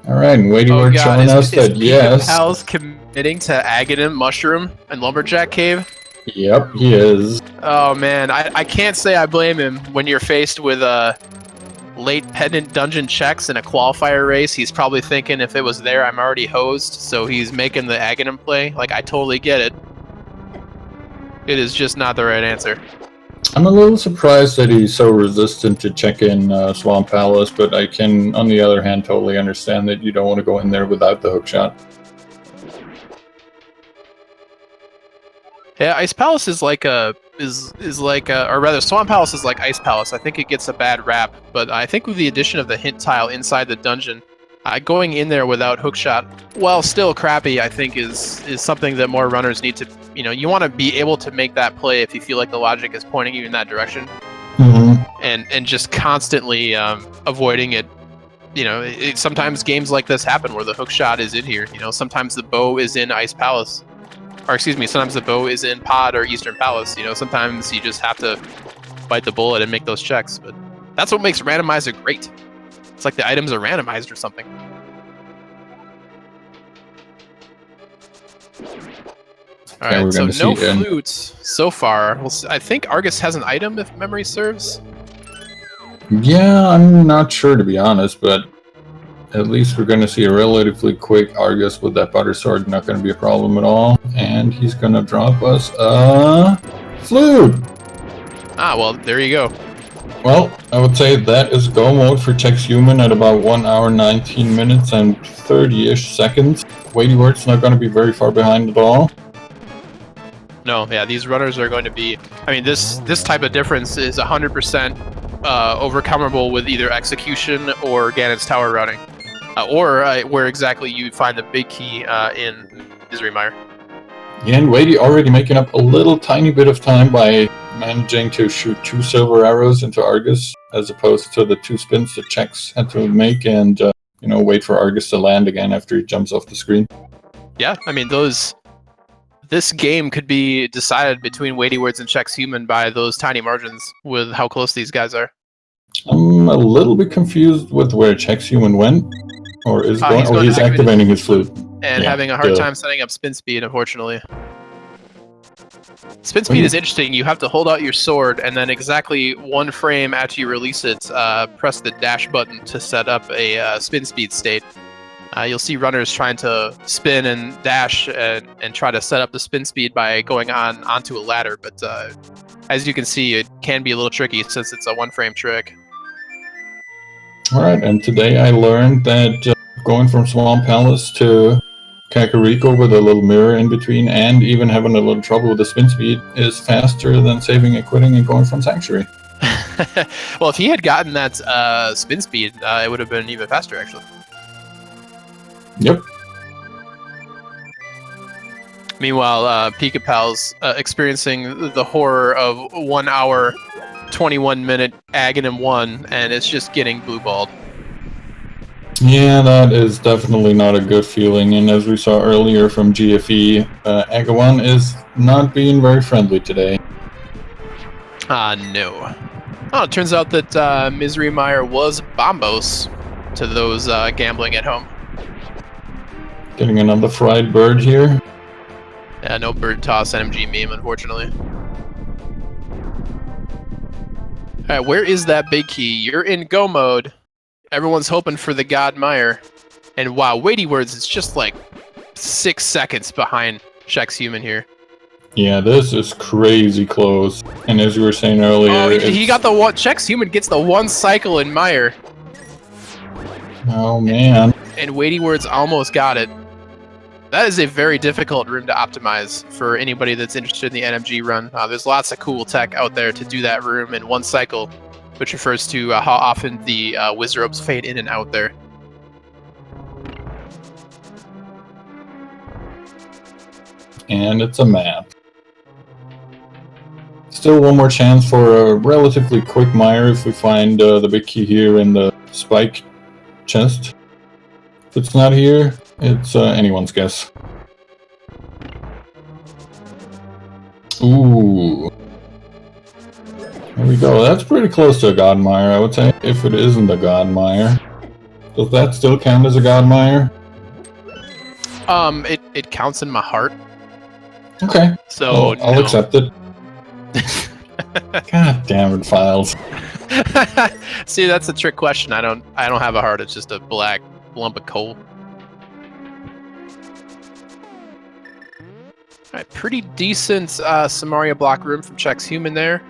Alright, and Weighty Word showing us that yes. Pal's committing to Aghanim, Mushroom, and Lumberjack Cave? Yep, he is. Oh man, I can't say I blame him when you're faced with late Pendant dungeon checks in a qualifier race. He's probably thinking if it was there, I'm already hosed, so he's making the Aghanim play. Like, I totally get it. It is just not the right answer. I'm a little surprised that he's so resistant to check in Swamp Palace, but I can, on the other hand, totally understand that you don't want to go in there without the hookshot. Yeah, Ice Palace is like or rather, Swamp Palace is like Ice Palace. I think it gets a bad rap, but I think with the addition of the hint tile inside the dungeon, going in there without hookshot, while still crappy, I think is something that more runners need to. You want to be able to make that play if you feel like the logic is pointing you in that direction, and just constantly avoiding it. Sometimes games like this happen where the hookshot is in here. Sometimes the bow is in Ice Palace. Or excuse me, sometimes the bow is in Pod or Eastern Palace. Sometimes you just have to bite the bullet and make those checks. But that's what makes Randomizer great. It's like the items are randomized or something. All right, so no flutes so far. I think Argus has an item if memory serves. Yeah, I'm not sure to be honest, but at least we're going to see a relatively quick Argus with that butter sword. Not going to be a problem at all. And he's going to drop us a flute. Ah, well, there you go. Well, I would say that is go mode for Chex Human at about 1 hour, 19 minutes, and 30-ish seconds. Weighty Word's not going to be very far behind at all. no, yeah, these runners are going to be. I mean, this type of difference is 100% overcomable with either execution or Ganon's tower routing, or where exactly you find the big key in Misery Mire. Yeah, and Wadey already making up a little tiny bit of time by managing to shoot 2 silver arrows into Argus, as opposed to the 2 spins that Chex had to make and wait for Argus to land again after he jumps off the screen. Yeah, I mean this game could be decided between Weighty Words and Chex Human by those tiny margins with how close these guys are. I'm a little bit confused with where Chex Human went, or is going. He's activating his flute. And having a hard time setting up spin speed, unfortunately. Spin speed is interesting. You have to hold out your sword, and then exactly 1 frame after you release it, press the dash button to set up a spin speed state. You'll see runners trying to spin and dash and try to set up the spin speed by going onto a ladder, but as you can see, it can be a little tricky since it's a 1-frame trick. Alright, and today I learned that going from Swamp Palace to Kakariko with a little mirror in between and even having a little trouble with the spin speed is faster than saving and quitting and going from Sanctuary. Well, if he had gotten that spin speed, it would have been even faster, actually. Yep. Meanwhile, Pika Pal's experiencing the horror of 1 hour, 21-minute Aghanim 1, and it's just getting blue-balled. Yeah, that is definitely not a good feeling, and as we saw earlier from GFE, Agawan is not being very friendly today. No. Oh, it turns out that Misery Mire was Bombos to those gambling at home. Getting another fried bird here. Yeah, no bird toss NMG meme, unfortunately. Alright, where is that big key? You're in go mode. Everyone's hoping for the God Mire. And wow, Weighty Words is just like 6 seconds behind Chex Human here. Yeah, this is crazy close. And as you were saying earlier... Oh, he got the one... Chex Human gets the 1 cycle in Mire. Oh, man. And Weighty Words almost got it. That is a very difficult room to optimize for anybody that's interested in the NMG run. There's lots of cool tech out there to do that room in 1 cycle, which refers to how often the Wizardropes fade in and out there. And it's a map. Still 1 more chance for a relatively quick Mire if we find the big key here in the spike chest. If it's not here, it's anyone's guess. Ooh. There we go. That's pretty close to a God Mire, I would say, if it isn't a God Mire. Does that still count as a God Mire? It counts in my heart. Okay. So I'll accept it. God damn it, Files. See, that's a trick question. I don't have a heart. It's just a black lump of coal. Alright, pretty decent Samaria block room from Chex Human there.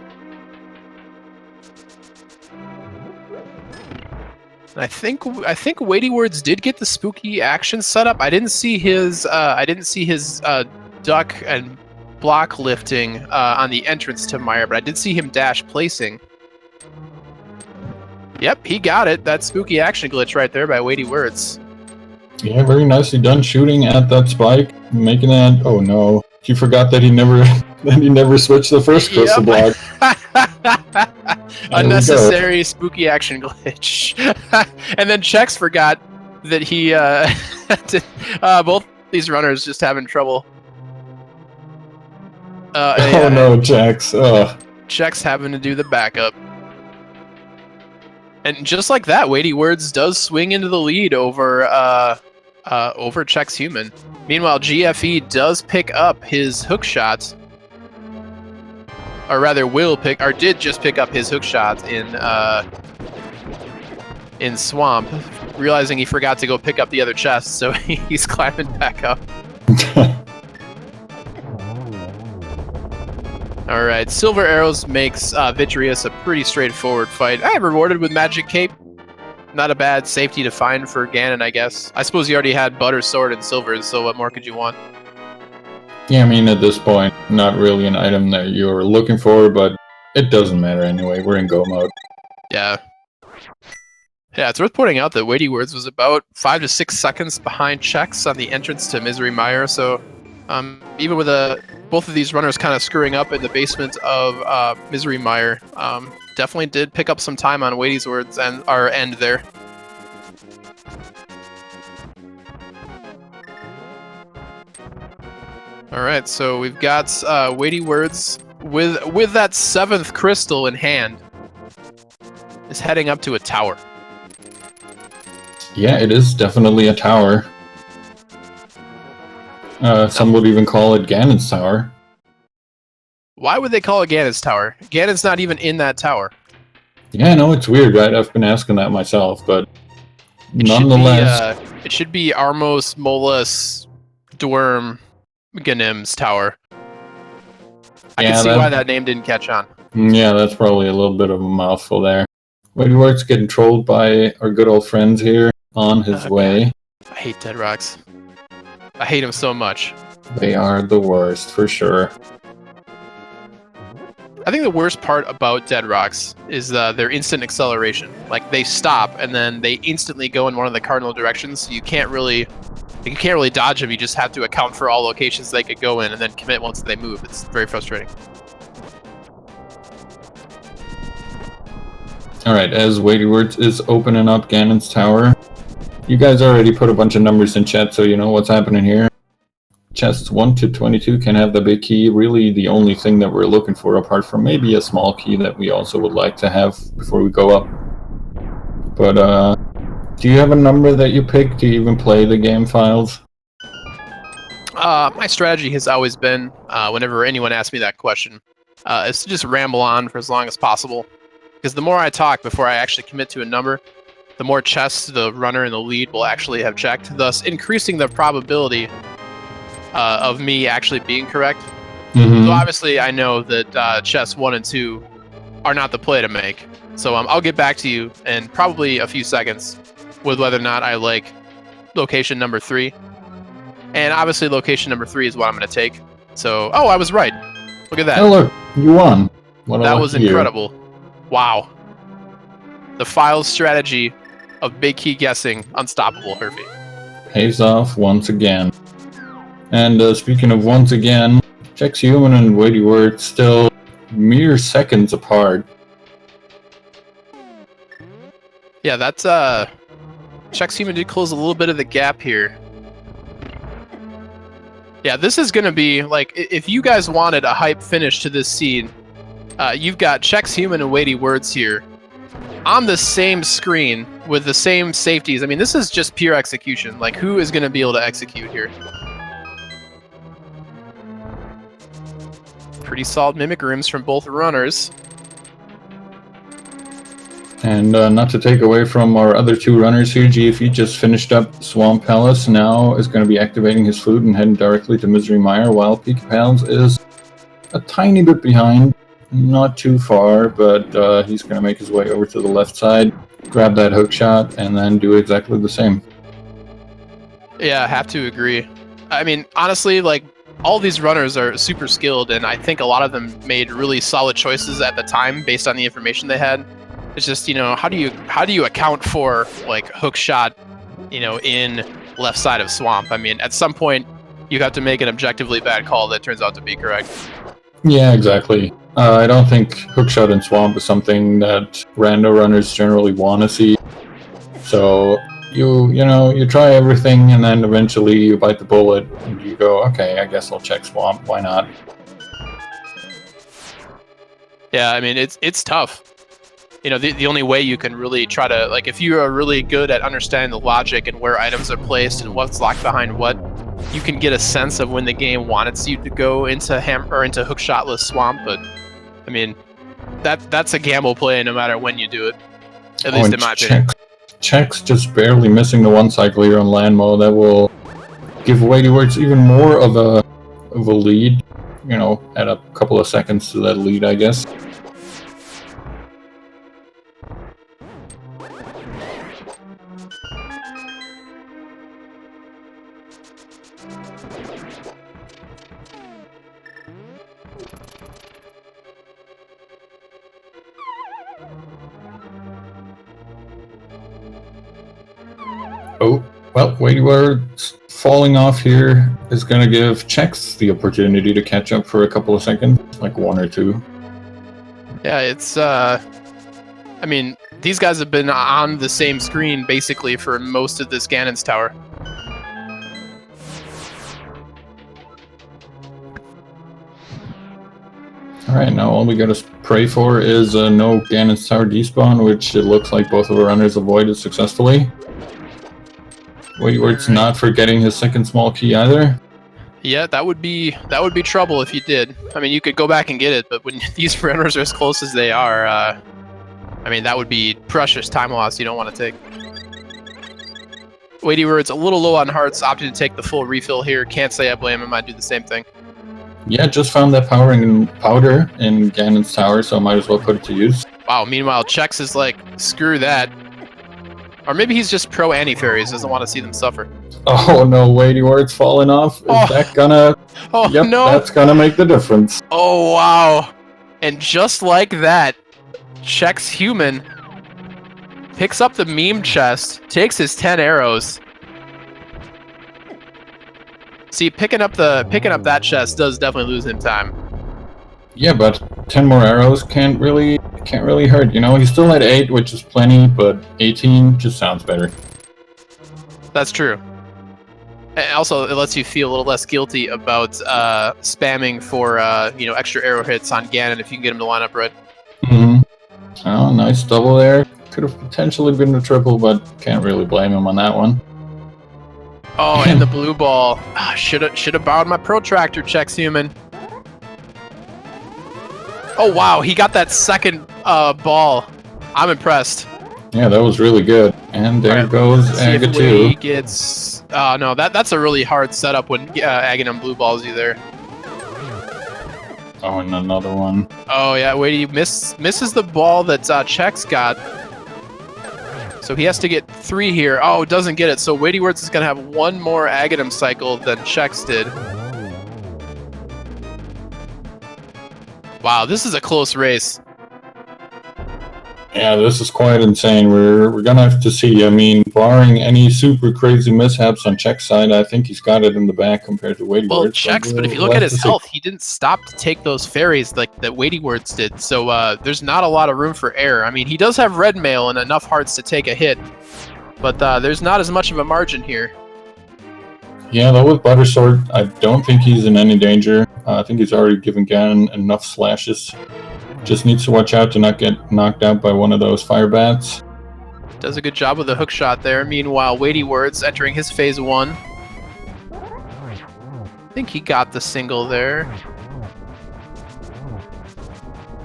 And I think Weighty Words did get the spooky action set up. I didn't see his duck and block lifting on the entrance to Mire, but I did see him dash placing. Yep, he got it. That spooky action glitch right there by Weighty Words. Yeah, very nicely done shooting at that spike, making that. Oh no, he forgot that he never switched the first crystal block. Unnecessary spooky action glitch. And then Chex forgot that he both these runners just having trouble. Oh no, Chex. Chex having to do the backup. And just like that, Weighty Words does swing into the lead over Chex Human. Meanwhile, GFE does pick up his hook shot, or rather, did just pick up his hook shot in Swamp, realizing he forgot to go pick up the other chest, so he's climbing back up. All right, Silver Arrows makes Vitreous a pretty straightforward fight. Rewarded with Magic Cape. Not a bad safety to find for Ganon, I guess. I suppose you already had Butter Sword and Silver, so what more could you want? Yeah, I mean, at this point, not really an item that you're looking for, but it doesn't matter anyway. We're in go mode. Yeah. Yeah, it's worth pointing out that Weighty Words was about 5 to 6 seconds behind checks on the entrance to Misery Mire, so even with both of these runners kind of screwing up in the basement of Misery Mire, definitely did pick up some time on Weighty's Words and our end there. Alright, so we've got Weighty Words with that 7th crystal in hand is heading up to a tower. Yeah, it is definitely a tower. Some would even call it Ganon's tower. Why would they call it Ganon's tower? Ganon's not even in that tower. Yeah, no, it's weird, right? I've been asking that myself, but nonetheless... It should be Armos Molus Dworm Ganim's tower. I can see why that name didn't catch on. Yeah, that's probably a little bit of a mouthful there. Weighty Words getting trolled by our good old friends here on his way. God. I hate Dead Rocks. I hate him so much. They are the worst, for sure. I think the worst part about Dead Rocks is their instant acceleration. Like, they stop, and then they instantly go in one of the cardinal directions, so you can't really dodge them. You just have to account for all locations they could go in, and then commit once they move. It's very frustrating. Alright, as Weighty Words is opening up Ganon's tower, you guys already put a bunch of numbers in chat, so you know what's happening here. Chests 1 to 22 can have the big key, really the only thing that we're looking for, apart from maybe a small key that we also would like to have before we go up. But, do you have a number that you pick to even play the game, Files? My strategy has always been, whenever anyone asks me that question, is to just ramble on for as long as possible. Because the more I talk before I actually commit to a number, the more chests the runner in the lead will actually have checked, thus increasing the probability of me actually being correct. Mm-hmm. So obviously I know that chests 1 and 2 are not the play to make. So I'll get back to you in probably a few seconds with whether or not I like location number 3. And obviously location number 3 is what I'm going to take. So, oh, I was right. Look at that. Oh, look, you won. That was incredible. Wow. The Files strategy of big key guessing, unstoppable, Herfy. Pays off once again. And speaking of once again, Checks Human and Weighty Words still mere seconds apart. Yeah, that's Checks Human did close a little bit of the gap here. Yeah, this is gonna be like, if you guys wanted a hype finish to this scene, you've got Checks Human and Weighty Words here on the same screen with the same safeties. I mean, this is just pure execution. Like, who is gonna be able to execute here? Pretty solid mimic rooms from both runners. And not to take away from our other two runners here, GFE just finished up Swamp Palace, now is going to be activating his flute and heading directly to Misery Mire, while Peaky Pals is a tiny bit behind, not too far, but he's going to make his way over to the left side, grab that hook shot, and then do exactly the same. Yeah, I have to agree. I mean, honestly, like, all these runners are super skilled, and I think a lot of them made really solid choices at the time based on the information they had. It's just, you know, how do you account for, like, hook shot, you know, in left side of swamp? I mean, at some point you have to make an objectively bad call that turns out to be correct. Yeah, exactly. I don't think hookshot in swamp is something that rando runners generally want to see. So you try everything, and then eventually you bite the bullet and you go, okay, I guess I'll check swamp. Why not? Yeah, I mean, it's tough. You know, the only way you can really try to, like, if you are really good at understanding the logic and where items are placed and what's locked behind what, you can get a sense of when the game wants you to go into into hook-shotless swamp. But I mean, that's a gamble play no matter when you do it. At least in my opinion. Checks just barely missing the one cycle here on land mode. That will give Weighty Words even more of a lead. You know, add a couple of seconds to that lead, I guess. Oh, well, Weighty Words falling off here is going to give Chex the opportunity to catch up for a couple of seconds, like 1 or 2. Yeah, it's, I mean, these guys have been on the same screen basically for most of this Ganon's tower. Alright, now all we gotta pray for is no Ganon's Tower despawn, which it looks like both of our runners avoided successfully. Weighty not forgetting his second small key either. Yeah, that would be trouble if you did. I mean, you could go back and get it, but when these runners are as close as they are, I mean, that would be precious time loss you don't want to take. Weighty Words a little low on hearts, opted to take the full refill here. Can't say I blame him, I'd do the same thing. Yeah, just found that powder in Ganon's Tower, so might as well put it to use. Wow, meanwhile, Chex is like, screw that. Or maybe he's just pro anti-fairies, doesn't want to see them suffer. Oh no, Weighty Words falling off. Is that gonna... Oh, yep, no. That's gonna make the difference. Oh, wow. And just like that, Chex Human picks up the meme chest, takes his 10 arrows. See, picking up that chest does definitely lose him time. Yeah, but 10 more arrows can't really hurt. You know, he's still at 8, which is plenty, but 18 just sounds better. That's true. And also, it lets you feel a little less guilty about spamming for extra arrow hits on Ganon if you can get him to line up right. Mm-hmm. Oh, nice double there. Could have potentially been a triple, but can't really blame him on that one. Oh, and the blue ball. Should have borrowed my protractor, Chex Human. Oh wow, he got that second ball. I'm impressed. Yeah, that was really good. And there goes Aga 2. He gets. No, that's a really hard setup when Aganon blue balls you there. Oh, and another one. Oh yeah, wait, he misses the ball that Chex got. So he has to get 3 here. Oh, doesn't get it. So Weighty Words is going to have 1 more Aganon cycle than Chex did. Wow, this is a close race. Yeah, this is quite insane. We're gonna have to see. I mean, barring any super crazy mishaps on Check's side, I think he's got it in the bag compared to Weighty Well, Words. Chex, but if you look at his health, he didn't stop to take those fairies like that Weighty Words did. So there's not a lot of room for error. I mean, he does have red mail and enough hearts to take a hit, but there's not as much of a margin here. Yeah, though with Buttersword, I don't think he's in any danger. I think he's already given Ganon enough slashes. Just needs to watch out to not get knocked out by one of those fire bats. Does a good job with the hook shot there. Meanwhile, Weighty Words entering his phase 1. I think he got the single there.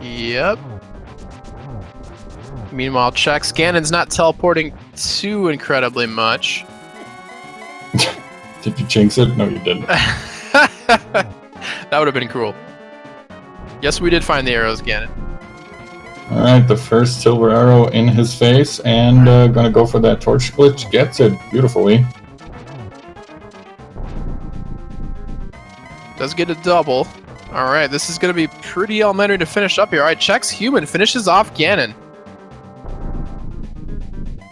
Yep. Meanwhile, Chex. Ganon's not teleporting too incredibly much. Did you jinx it? No, you didn't. That would have been cruel. Yes, we did find the arrows, Ganon. Alright, the first silver arrow in his face, and gonna go for that torch glitch. Gets it beautifully. Does get a double. Alright, this is gonna be pretty elementary to finish up here. Alright, Chex Human finishes off Ganon.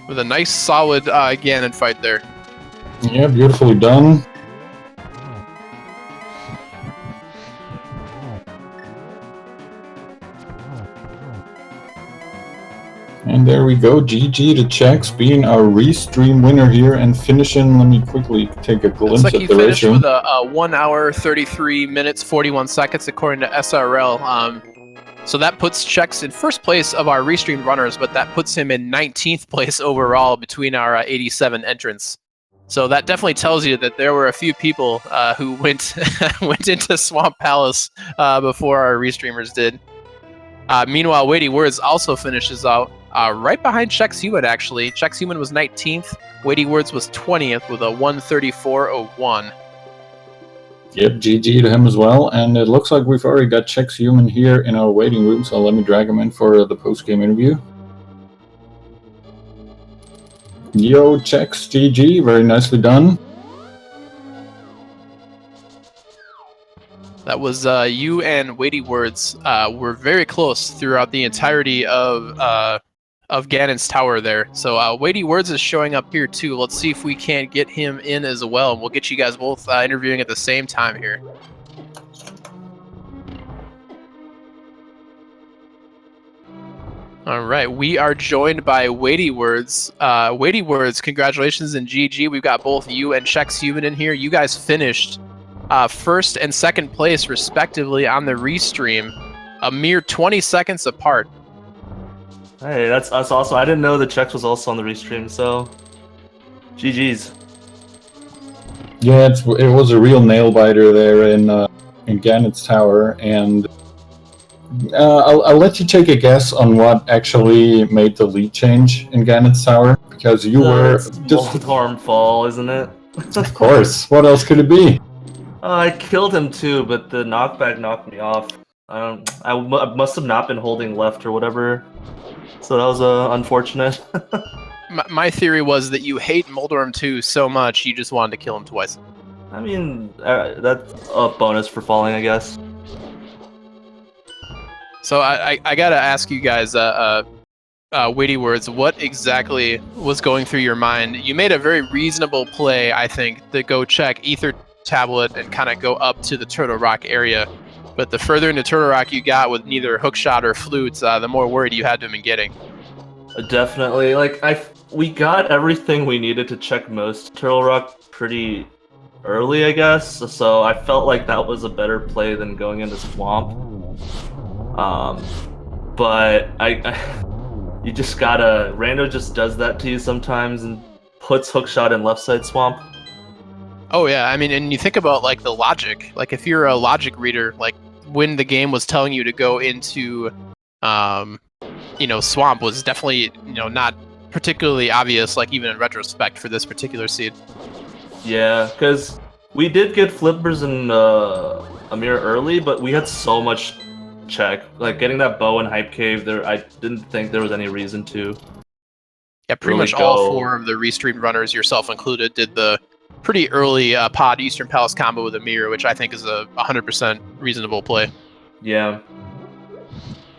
With a nice solid Ganon fight there. Yeah, beautifully done. And there we go, GG to Chex, being our restream winner here and finishing. Let me quickly take a glimpse at the ratio. Looks like he finished with a 1 hour, 33 minutes, 41 seconds according to SRL. So that puts Chex in first place of our restreamed runners, but that puts him in 19th place overall between our 87 entrants. So that definitely tells you that there were a few people who went into Swamp Palace before our restreamers did. Meanwhile, Weighty Words also finishes out right behind Chex Human, actually. Chex Human was 19th. Weighty Words was 20th with a 134.01. Yep, GG to him as well. And it looks like we've already got Chex Human here in our waiting room, so let me drag him in for the post-game interview. Yo, Chex, GG, very nicely done. That was you and Weighty Words were very close throughout the entirety of Ganon's tower there. So Weighty Words is showing up here too. Let's see if we can't get him in as well. We'll get you guys both interviewing at the same time here. All right, we are joined by Weighty Words. Weighty Words, congratulations and GG. We've got both you and Chex Human in here. You guys finished first and second place respectively on the restream, a mere 20 seconds apart. Hey, that's awesome. I didn't know the Chex was also on the restream, so GG's. Yeah, it was a real nail biter there in Ganon's tower, and I'll let you take a guess on what actually made the lead change in Ganon's tower, because you were just Moltorm fall, isn't it? Of course. What else could it be? I killed him too, but the knockback knocked me off. I must have not been holding left or whatever, so that was unfortunate. My theory was that you hate Moldorm 2 so much you just wanted to kill him twice. I mean, that's a bonus for falling, I guess. So I gotta ask you guys, Weighty Words, what exactly was going through your mind? You made a very reasonable play, I think, to go check Ether Tablet and kind of go up to the Turtle Rock area. But the further into Turtle Rock you got with neither hookshot or flutes, the more worried you had to have been getting. Definitely. We got everything we needed to check most Turtle Rock pretty early, I guess. So I felt like that was a better play than going into Swamp. But you just gotta, Rando just does that to you sometimes and puts hookshot in left side Swamp. Oh yeah, I mean, and you think about like the logic. Like if you're a logic reader, like when the game was telling you to go into, Swamp was definitely, not particularly obvious, like even in retrospect for this particular seed. Yeah, because we did get flippers in Amir early, but we had so much check. Like getting that bow in Hype Cave there, I didn't think there was any reason to. Yeah, pretty much all four of the restreamed runners, yourself included, did the pretty early pod Eastern Palace combo with Amir, which I think is a 100% reasonable play. Yeah.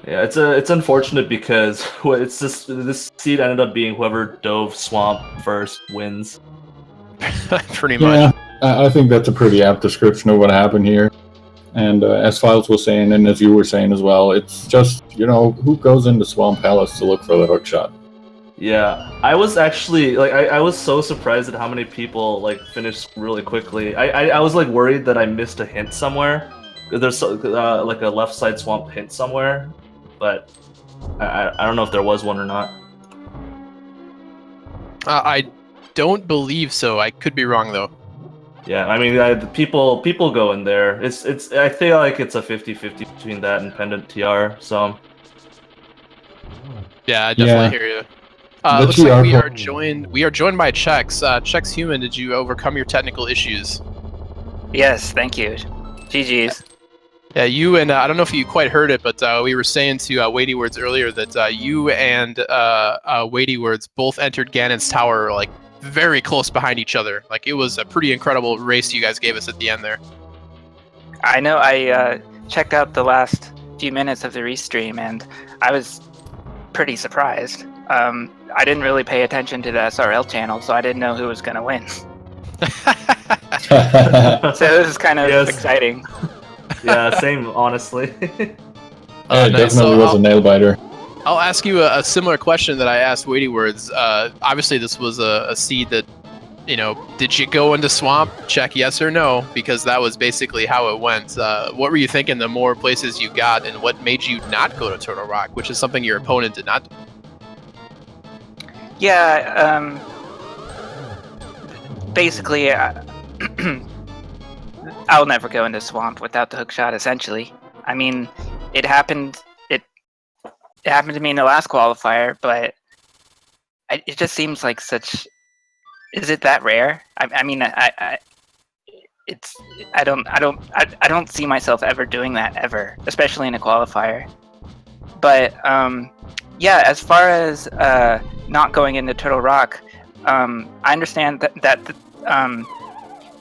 Yeah, it's unfortunate because it's just this seed ended up being whoever dove Swamp first wins. Pretty much. I think that's a pretty apt description of what happened here. And as Files was saying, and as you were saying as well, it's just, who goes into Swamp Palace to look for the hookshot? Yeah, I was actually, I was so surprised at how many people, finished really quickly. I was, worried that I missed a hint somewhere. There's, a left side Swamp hint somewhere, but I don't know if there was one or not. I don't believe so. I could be wrong, though. Yeah, I mean, people go in there. I feel like it's a 50-50 between that and Pendant TR, so... Yeah, I definitely hear you. Looks like we are joined by Chex. Chex Human, did you overcome your technical issues? Yes, thank you. GG's. Yeah, you and I don't know if you quite heard it, but we were saying to Weighty Words earlier that you and Weighty Words both entered Ganon's tower very close behind each other. It was a pretty incredible race you guys gave us at the end there. I know. I checked out the last few minutes of the restream, and I was pretty surprised. I didn't really pay attention to the SRL channel, so I didn't know who was going to win. So this is kind of exciting. Yeah, same, honestly. It definitely was a nail biter. I'll ask you a similar question that I asked Weighty Words. Obviously, this was a seed that, did you go into Swamp? Check yes or no, because that was basically how it went. What were you thinking the more places you got, and what made you not go to Turtle Rock, which is something your opponent did not do? Yeah, basically, I'll never go into Swamp without the hookshot, essentially. I mean, it happened to me in the last qualifier, but it just seems like such... Is it that rare? I mean, I don't see myself ever doing that ever, especially in a qualifier. But yeah, as far as not going into Turtle Rock, I understand that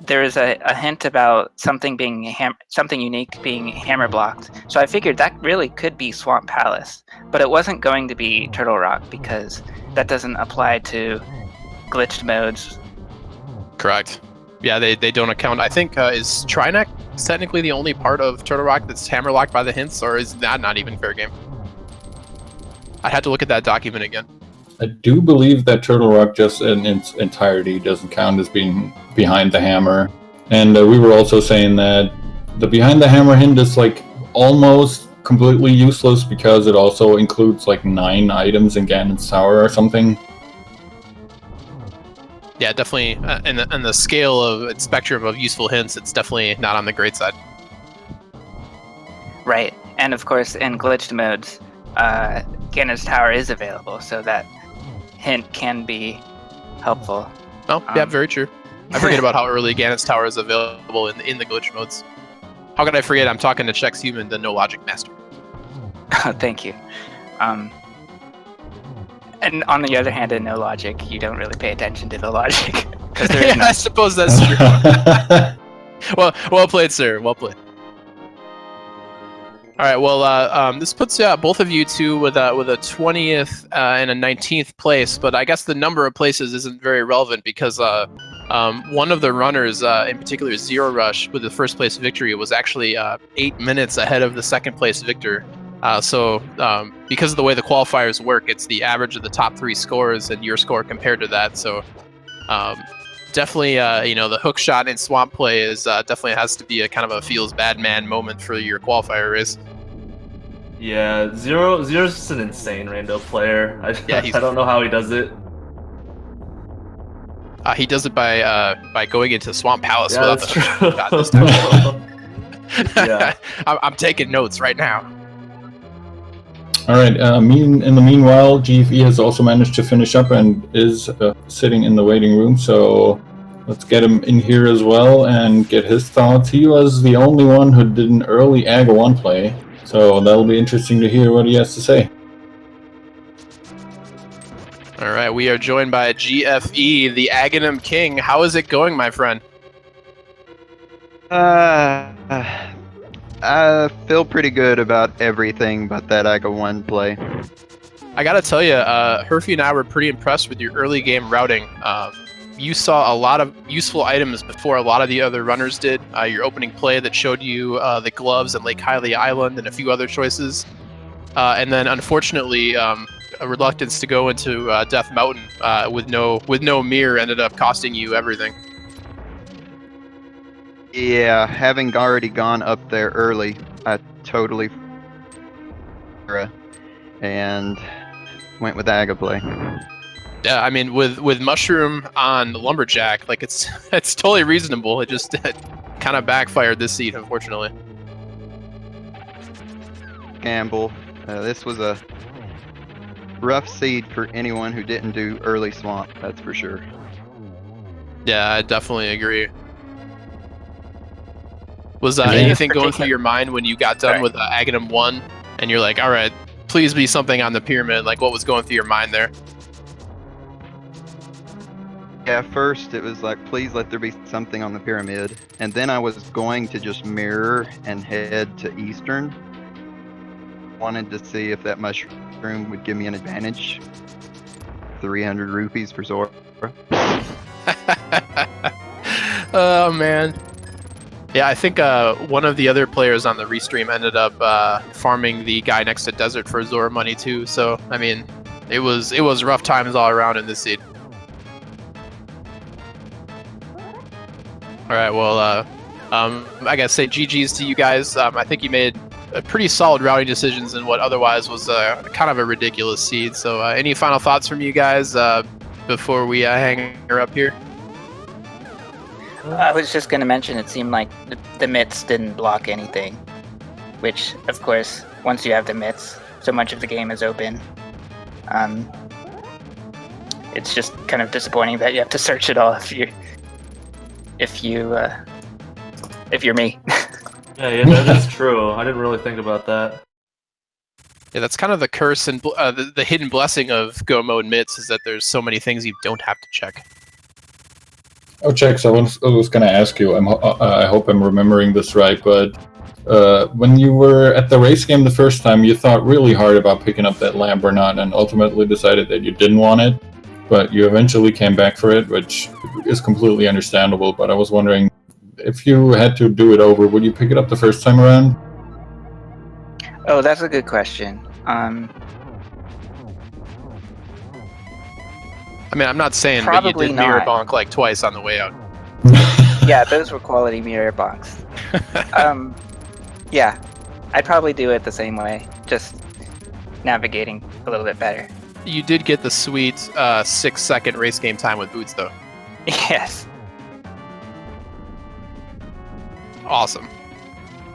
there is a hint about something being something unique being hammer blocked. So I figured that really could be Swamp Palace, but it wasn't going to be Turtle Rock because that doesn't apply to glitched modes. Correct. Yeah, they don't account. I think is Trineck technically the only part of Turtle Rock that's hammerlocked by the hints, or is that not even fair game? I'd have to look at that document again. I do believe that Turtle Rock just in its entirety doesn't count as being behind the hammer. And we were also saying that the behind the hammer hint is like almost completely useless because it also includes like 9 items in Ganon's tower or something. Yeah, definitely. In the scale of its spectrum of useful hints, it's definitely not on the great side. Right, and of course in glitched modes, Ganon's tower is available, so that hint can be helpful. Oh, yeah, very true. I forget about how early Ganon's tower is available in the glitch modes. How could I forget? I'm talking to Chex Human, the no logic master. Thank you. And on the other hand, in no logic, you don't really pay attention to the logic. Yeah, I suppose that's true. Well played, sir. Well played. All right. Well, this puts both of you two with a 20th and a 19th place, but I guess the number of places isn't very relevant because one of the runners, in particular Zero Rush, with the first place victory, was actually 8 minutes ahead of the second place victor. So because of the way the qualifiers work, it's the average of the top 3 scores and your score compared to that. So definitely, the hook shot in Swamp Play is definitely has to be a kind of a feels bad man moment for your qualifier race. Yeah, Zero's just an insane rando player. I don't know how he does it. He does it by going into Swamp Palace Yeah, without that's the true. shot this time. Yeah. I'm taking notes right now. All right. In the meanwhile, GFE has also managed to finish up and is sitting in the waiting room. So let's get him in here as well and get his thoughts. He was the only one who did an early AGA 1 play, so that'll be interesting to hear what he has to say. All right, we are joined by GFE, the Aghanim King. How is it going, my friend? I feel pretty good about everything but that AGA 1 play. I gotta tell you, Herfy and I were pretty impressed with your early game routing. You saw a lot of useful items before a lot of the other runners did. Your opening play that showed you the gloves at Lake Hylia Island and a few other choices. And then, unfortunately, a reluctance to go into Death Mountain with no mirror ended up costing you everything. Yeah, having already gone up there early, I totally and went with AGA play. Yeah, I mean, with Mushroom on Lumberjack, like it's totally reasonable. It just kind of backfired this seed, unfortunately. Gamble. This was a rough seed for anyone who didn't do early swamp, that's for sure. Yeah, I definitely agree. Was anything going through your mind when you got done with Aghanim 1 and you're like, all right, please be something on the pyramid? Like, what was going through your mind there? Yeah, first it was like, please let there be something on the pyramid. And then I was going to just mirror and head to Eastern. Wanted to see if that mushroom would give me an advantage. 300 rupees for Zora. Oh, man. Yeah, I think one of the other players on the restream ended up farming the guy next to Desert for Zora money too. So I mean, it was rough times all around in this seed. All right, well, I gotta say GG's to you guys. I think you made pretty solid routing decisions in what otherwise was kind of a ridiculous seed. So any final thoughts from you guys before we hang her up here? I was just going to mention it seemed like the mitts didn't block anything, which, of course, once you have the mitts, so much of the game is open. It's just kind of disappointing that you have to search it all if you're me. Yeah, that is true. I didn't really think about that. Yeah, that's kind of the curse and the hidden blessing of Go Mode mitts is that there's so many things you don't have to check. Oh, Chex, I was going to ask you, I hope I'm remembering this right, but when you were at the race game the first time, you thought really hard about picking up that lamp or not, and ultimately decided that you didn't want it, but you eventually came back for it, which is completely understandable, but I was wondering, if you had to do it over, would you pick it up the first time around? Oh, that's a good question. I mean, I'm not saying, but you Probably did mirror not. bonk like twice on the way out. Yeah, those were quality mirror bonks. Yeah, I'd probably do it the same way, just navigating a little bit better. You did get the sweet 6-second race game time with boots, though. Yes. Awesome.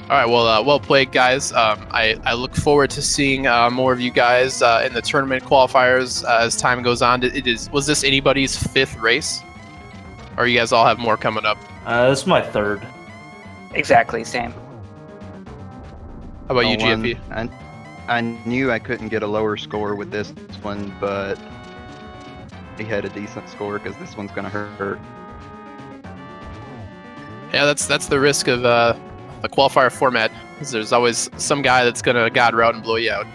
All right, well played, guys. I look forward to seeing more of you guys in the tournament qualifiers as time goes on. Was this anybody's 5th race? Or you guys all have more coming up? This is my 3rd. Exactly, same. How about you, One, GFE? I knew I couldn't get a lower score with this one, but he had a decent score because this one's gonna hurt. Yeah, that's the risk of the qualifier format. Is there's always some guy that's gonna god route and blow you out.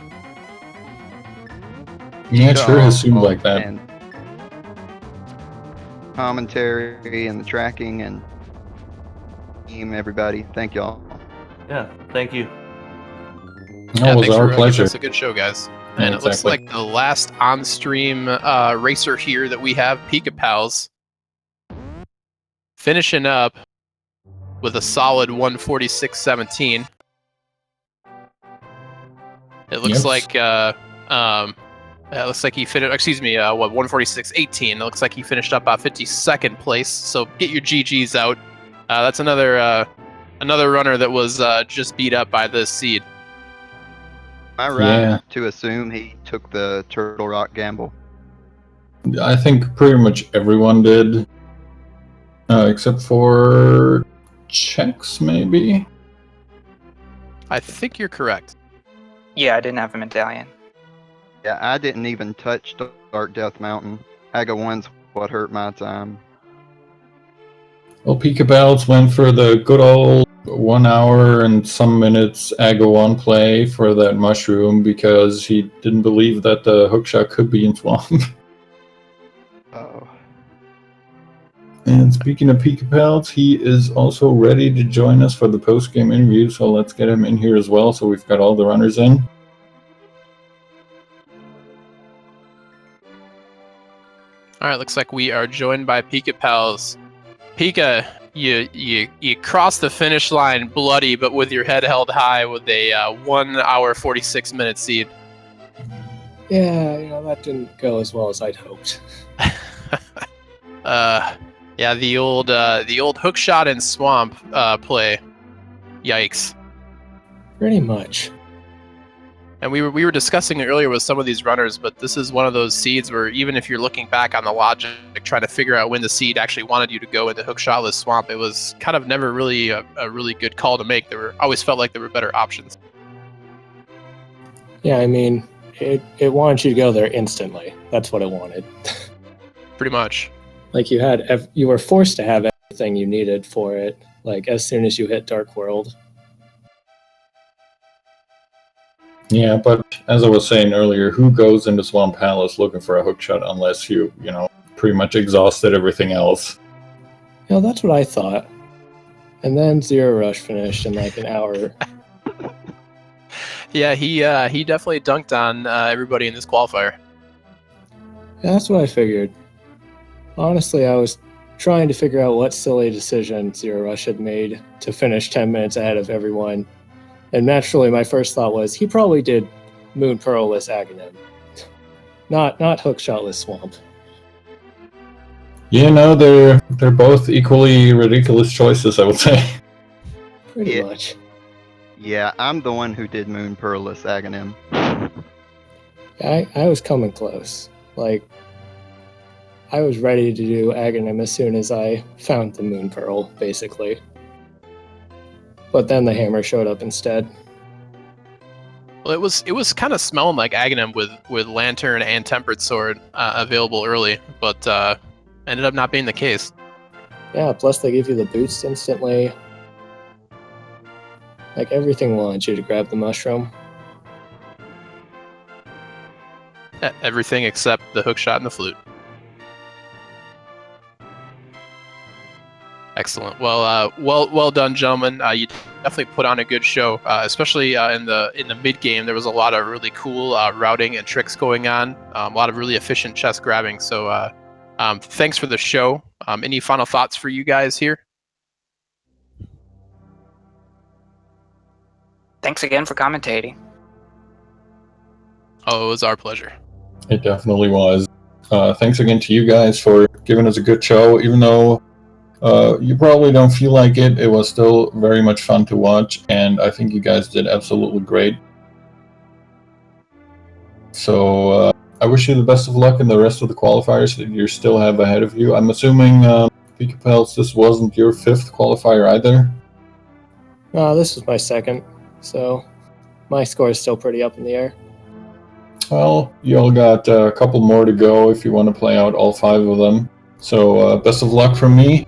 Yeah, it sure has seemed like that. And commentary and the tracking and team, everybody. Thank y'all. Yeah, thank you. No, it was thanks our for pleasure. It's a good show, guys. Yeah, And it looks exactly. like the last on-stream racer here that we have, Pika Pals, finishing up with a solid 146.17. It looks Yep. like it looks like he finished. Excuse me, 146.18. It looks like he finished up 52nd place. So get your GGs out. That's another runner that was just beat up by this seed. Am I right Yeah. to assume he took the Turtle Rock gamble? I think pretty much everyone did, except for Chex, maybe? I think you're correct. Yeah, I didn't have a medallion. Yeah, I didn't even touch Dark Death Mountain. Aga 1's what hurt my time. Well, Peekabouts went for the good old 1 hour and some minutes Aga 1 play for that mushroom because he didn't believe that the hookshot could be in Swamp. Oh. And speaking of Peekabouts, he is also ready to join us for the post-game interview, so let's get him in here as well so we've got all the runners in. All right, looks like we are joined by Pika Pals. Pika, you crossed the finish line bloody, but with your head held high with a 1 hour 46 minute seed. Yeah, that didn't go as well as I'd hoped. Yeah, the old hookshot and swamp play. Yikes. Pretty much. And we were discussing it earlier with some of these runners, but this is one of those seeds where even if you're looking back on the logic, trying to figure out when the seed actually wanted you to go into hookshotless swamp, it was kind of never really a really good call to make. Always felt like there were better options. Yeah, I mean, it wanted you to go there instantly. That's what it wanted. Pretty much. Like you were forced to have everything you needed for it. Like as soon as you hit Dark World. Yeah, but as I was saying earlier, who goes into Swamp Palace looking for a hookshot unless you pretty much exhausted everything else? That's what I thought. And then Zero Rush finished in like an hour. Yeah, he definitely dunked on everybody in this qualifier. Yeah, that's what I figured. Honestly, I was trying to figure out what silly decision Zero Rush had made to finish 10 minutes ahead of everyone. And naturally, my first thought was he probably did Moon Pearl-less Aghanim. Not Hookshotless Swamp. Yeah, they're both equally ridiculous choices, I would say. Pretty Yeah. much. Yeah, I'm the one who did Moon Pearless Aghanim. I was coming close. Like, I was ready to do Aghanim as soon as I found the Moon Pearl, basically. But then the hammer showed up instead. Well, it was kind of smelling like Aghanim with Lantern and Tempered Sword available early, but ended up not being the case. Yeah, plus they give you the boost instantly. Like, everything wants you to grab the mushroom. Everything except the hookshot and the flute. Excellent. Well done, gentlemen. You definitely put on a good show, especially in the mid game. There was a lot of really cool routing and tricks going on. A lot of really efficient chest grabbing. So, thanks for the show. Any final thoughts for you guys here? Thanks again for commentating. Oh, it was our pleasure. It definitely was. Thanks again to you guys for giving us a good show. Even though you probably don't feel like it, it was still very much fun to watch, and I think you guys did absolutely great. So I wish you the best of luck in the rest of the qualifiers that you still have ahead of you. I'm assuming, Picapels, this wasn't your 5th qualifier either? This was my 2nd, so my score is still pretty up in the air. Well, you all got a couple more to go if you want to play out all 5 of them. So best of luck from me,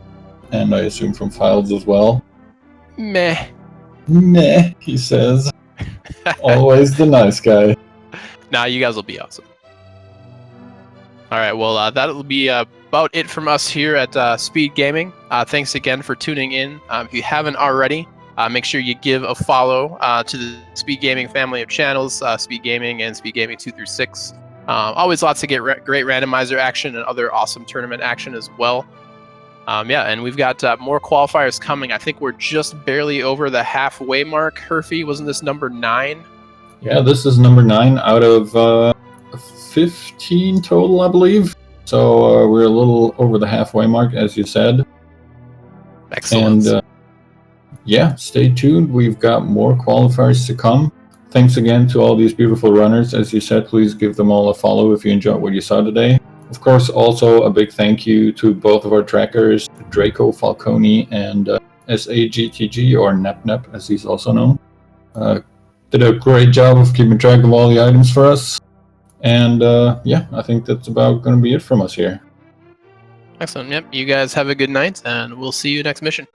and I assume from Files as well. Meh. Meh, he says. Always the nice guy. Nah, you guys will be awesome. All right, well, that'll be about it from us here at Speed Gaming. Thanks again for tuning in. If you haven't already, make sure you give a follow to the Speed Gaming family of channels, Speed Gaming and Speed Gaming 2 through 6. Always lots of great randomizer action and other awesome tournament action as well. Yeah, and we've got more qualifiers coming. I think we're just barely over the halfway mark. Herfy, wasn't this number 9? Yeah, this is number 9 out of 15 total, I believe. So we're a little over the halfway mark, as you said. Excellent. And yeah, stay tuned. We've got more qualifiers to come. Thanks again to all these beautiful runners. As you said, please give them all a follow if you enjoyed what you saw today. Of course, also a big thank you to both of our trackers, Draco Falcone and SAGTG, or NepNep, as he's also known. Did a great job of keeping track of all the items for us. And yeah, I think that's about going to be it from us here. Excellent. Yep. You guys have a good night, and we'll see you next mission.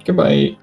Goodbye.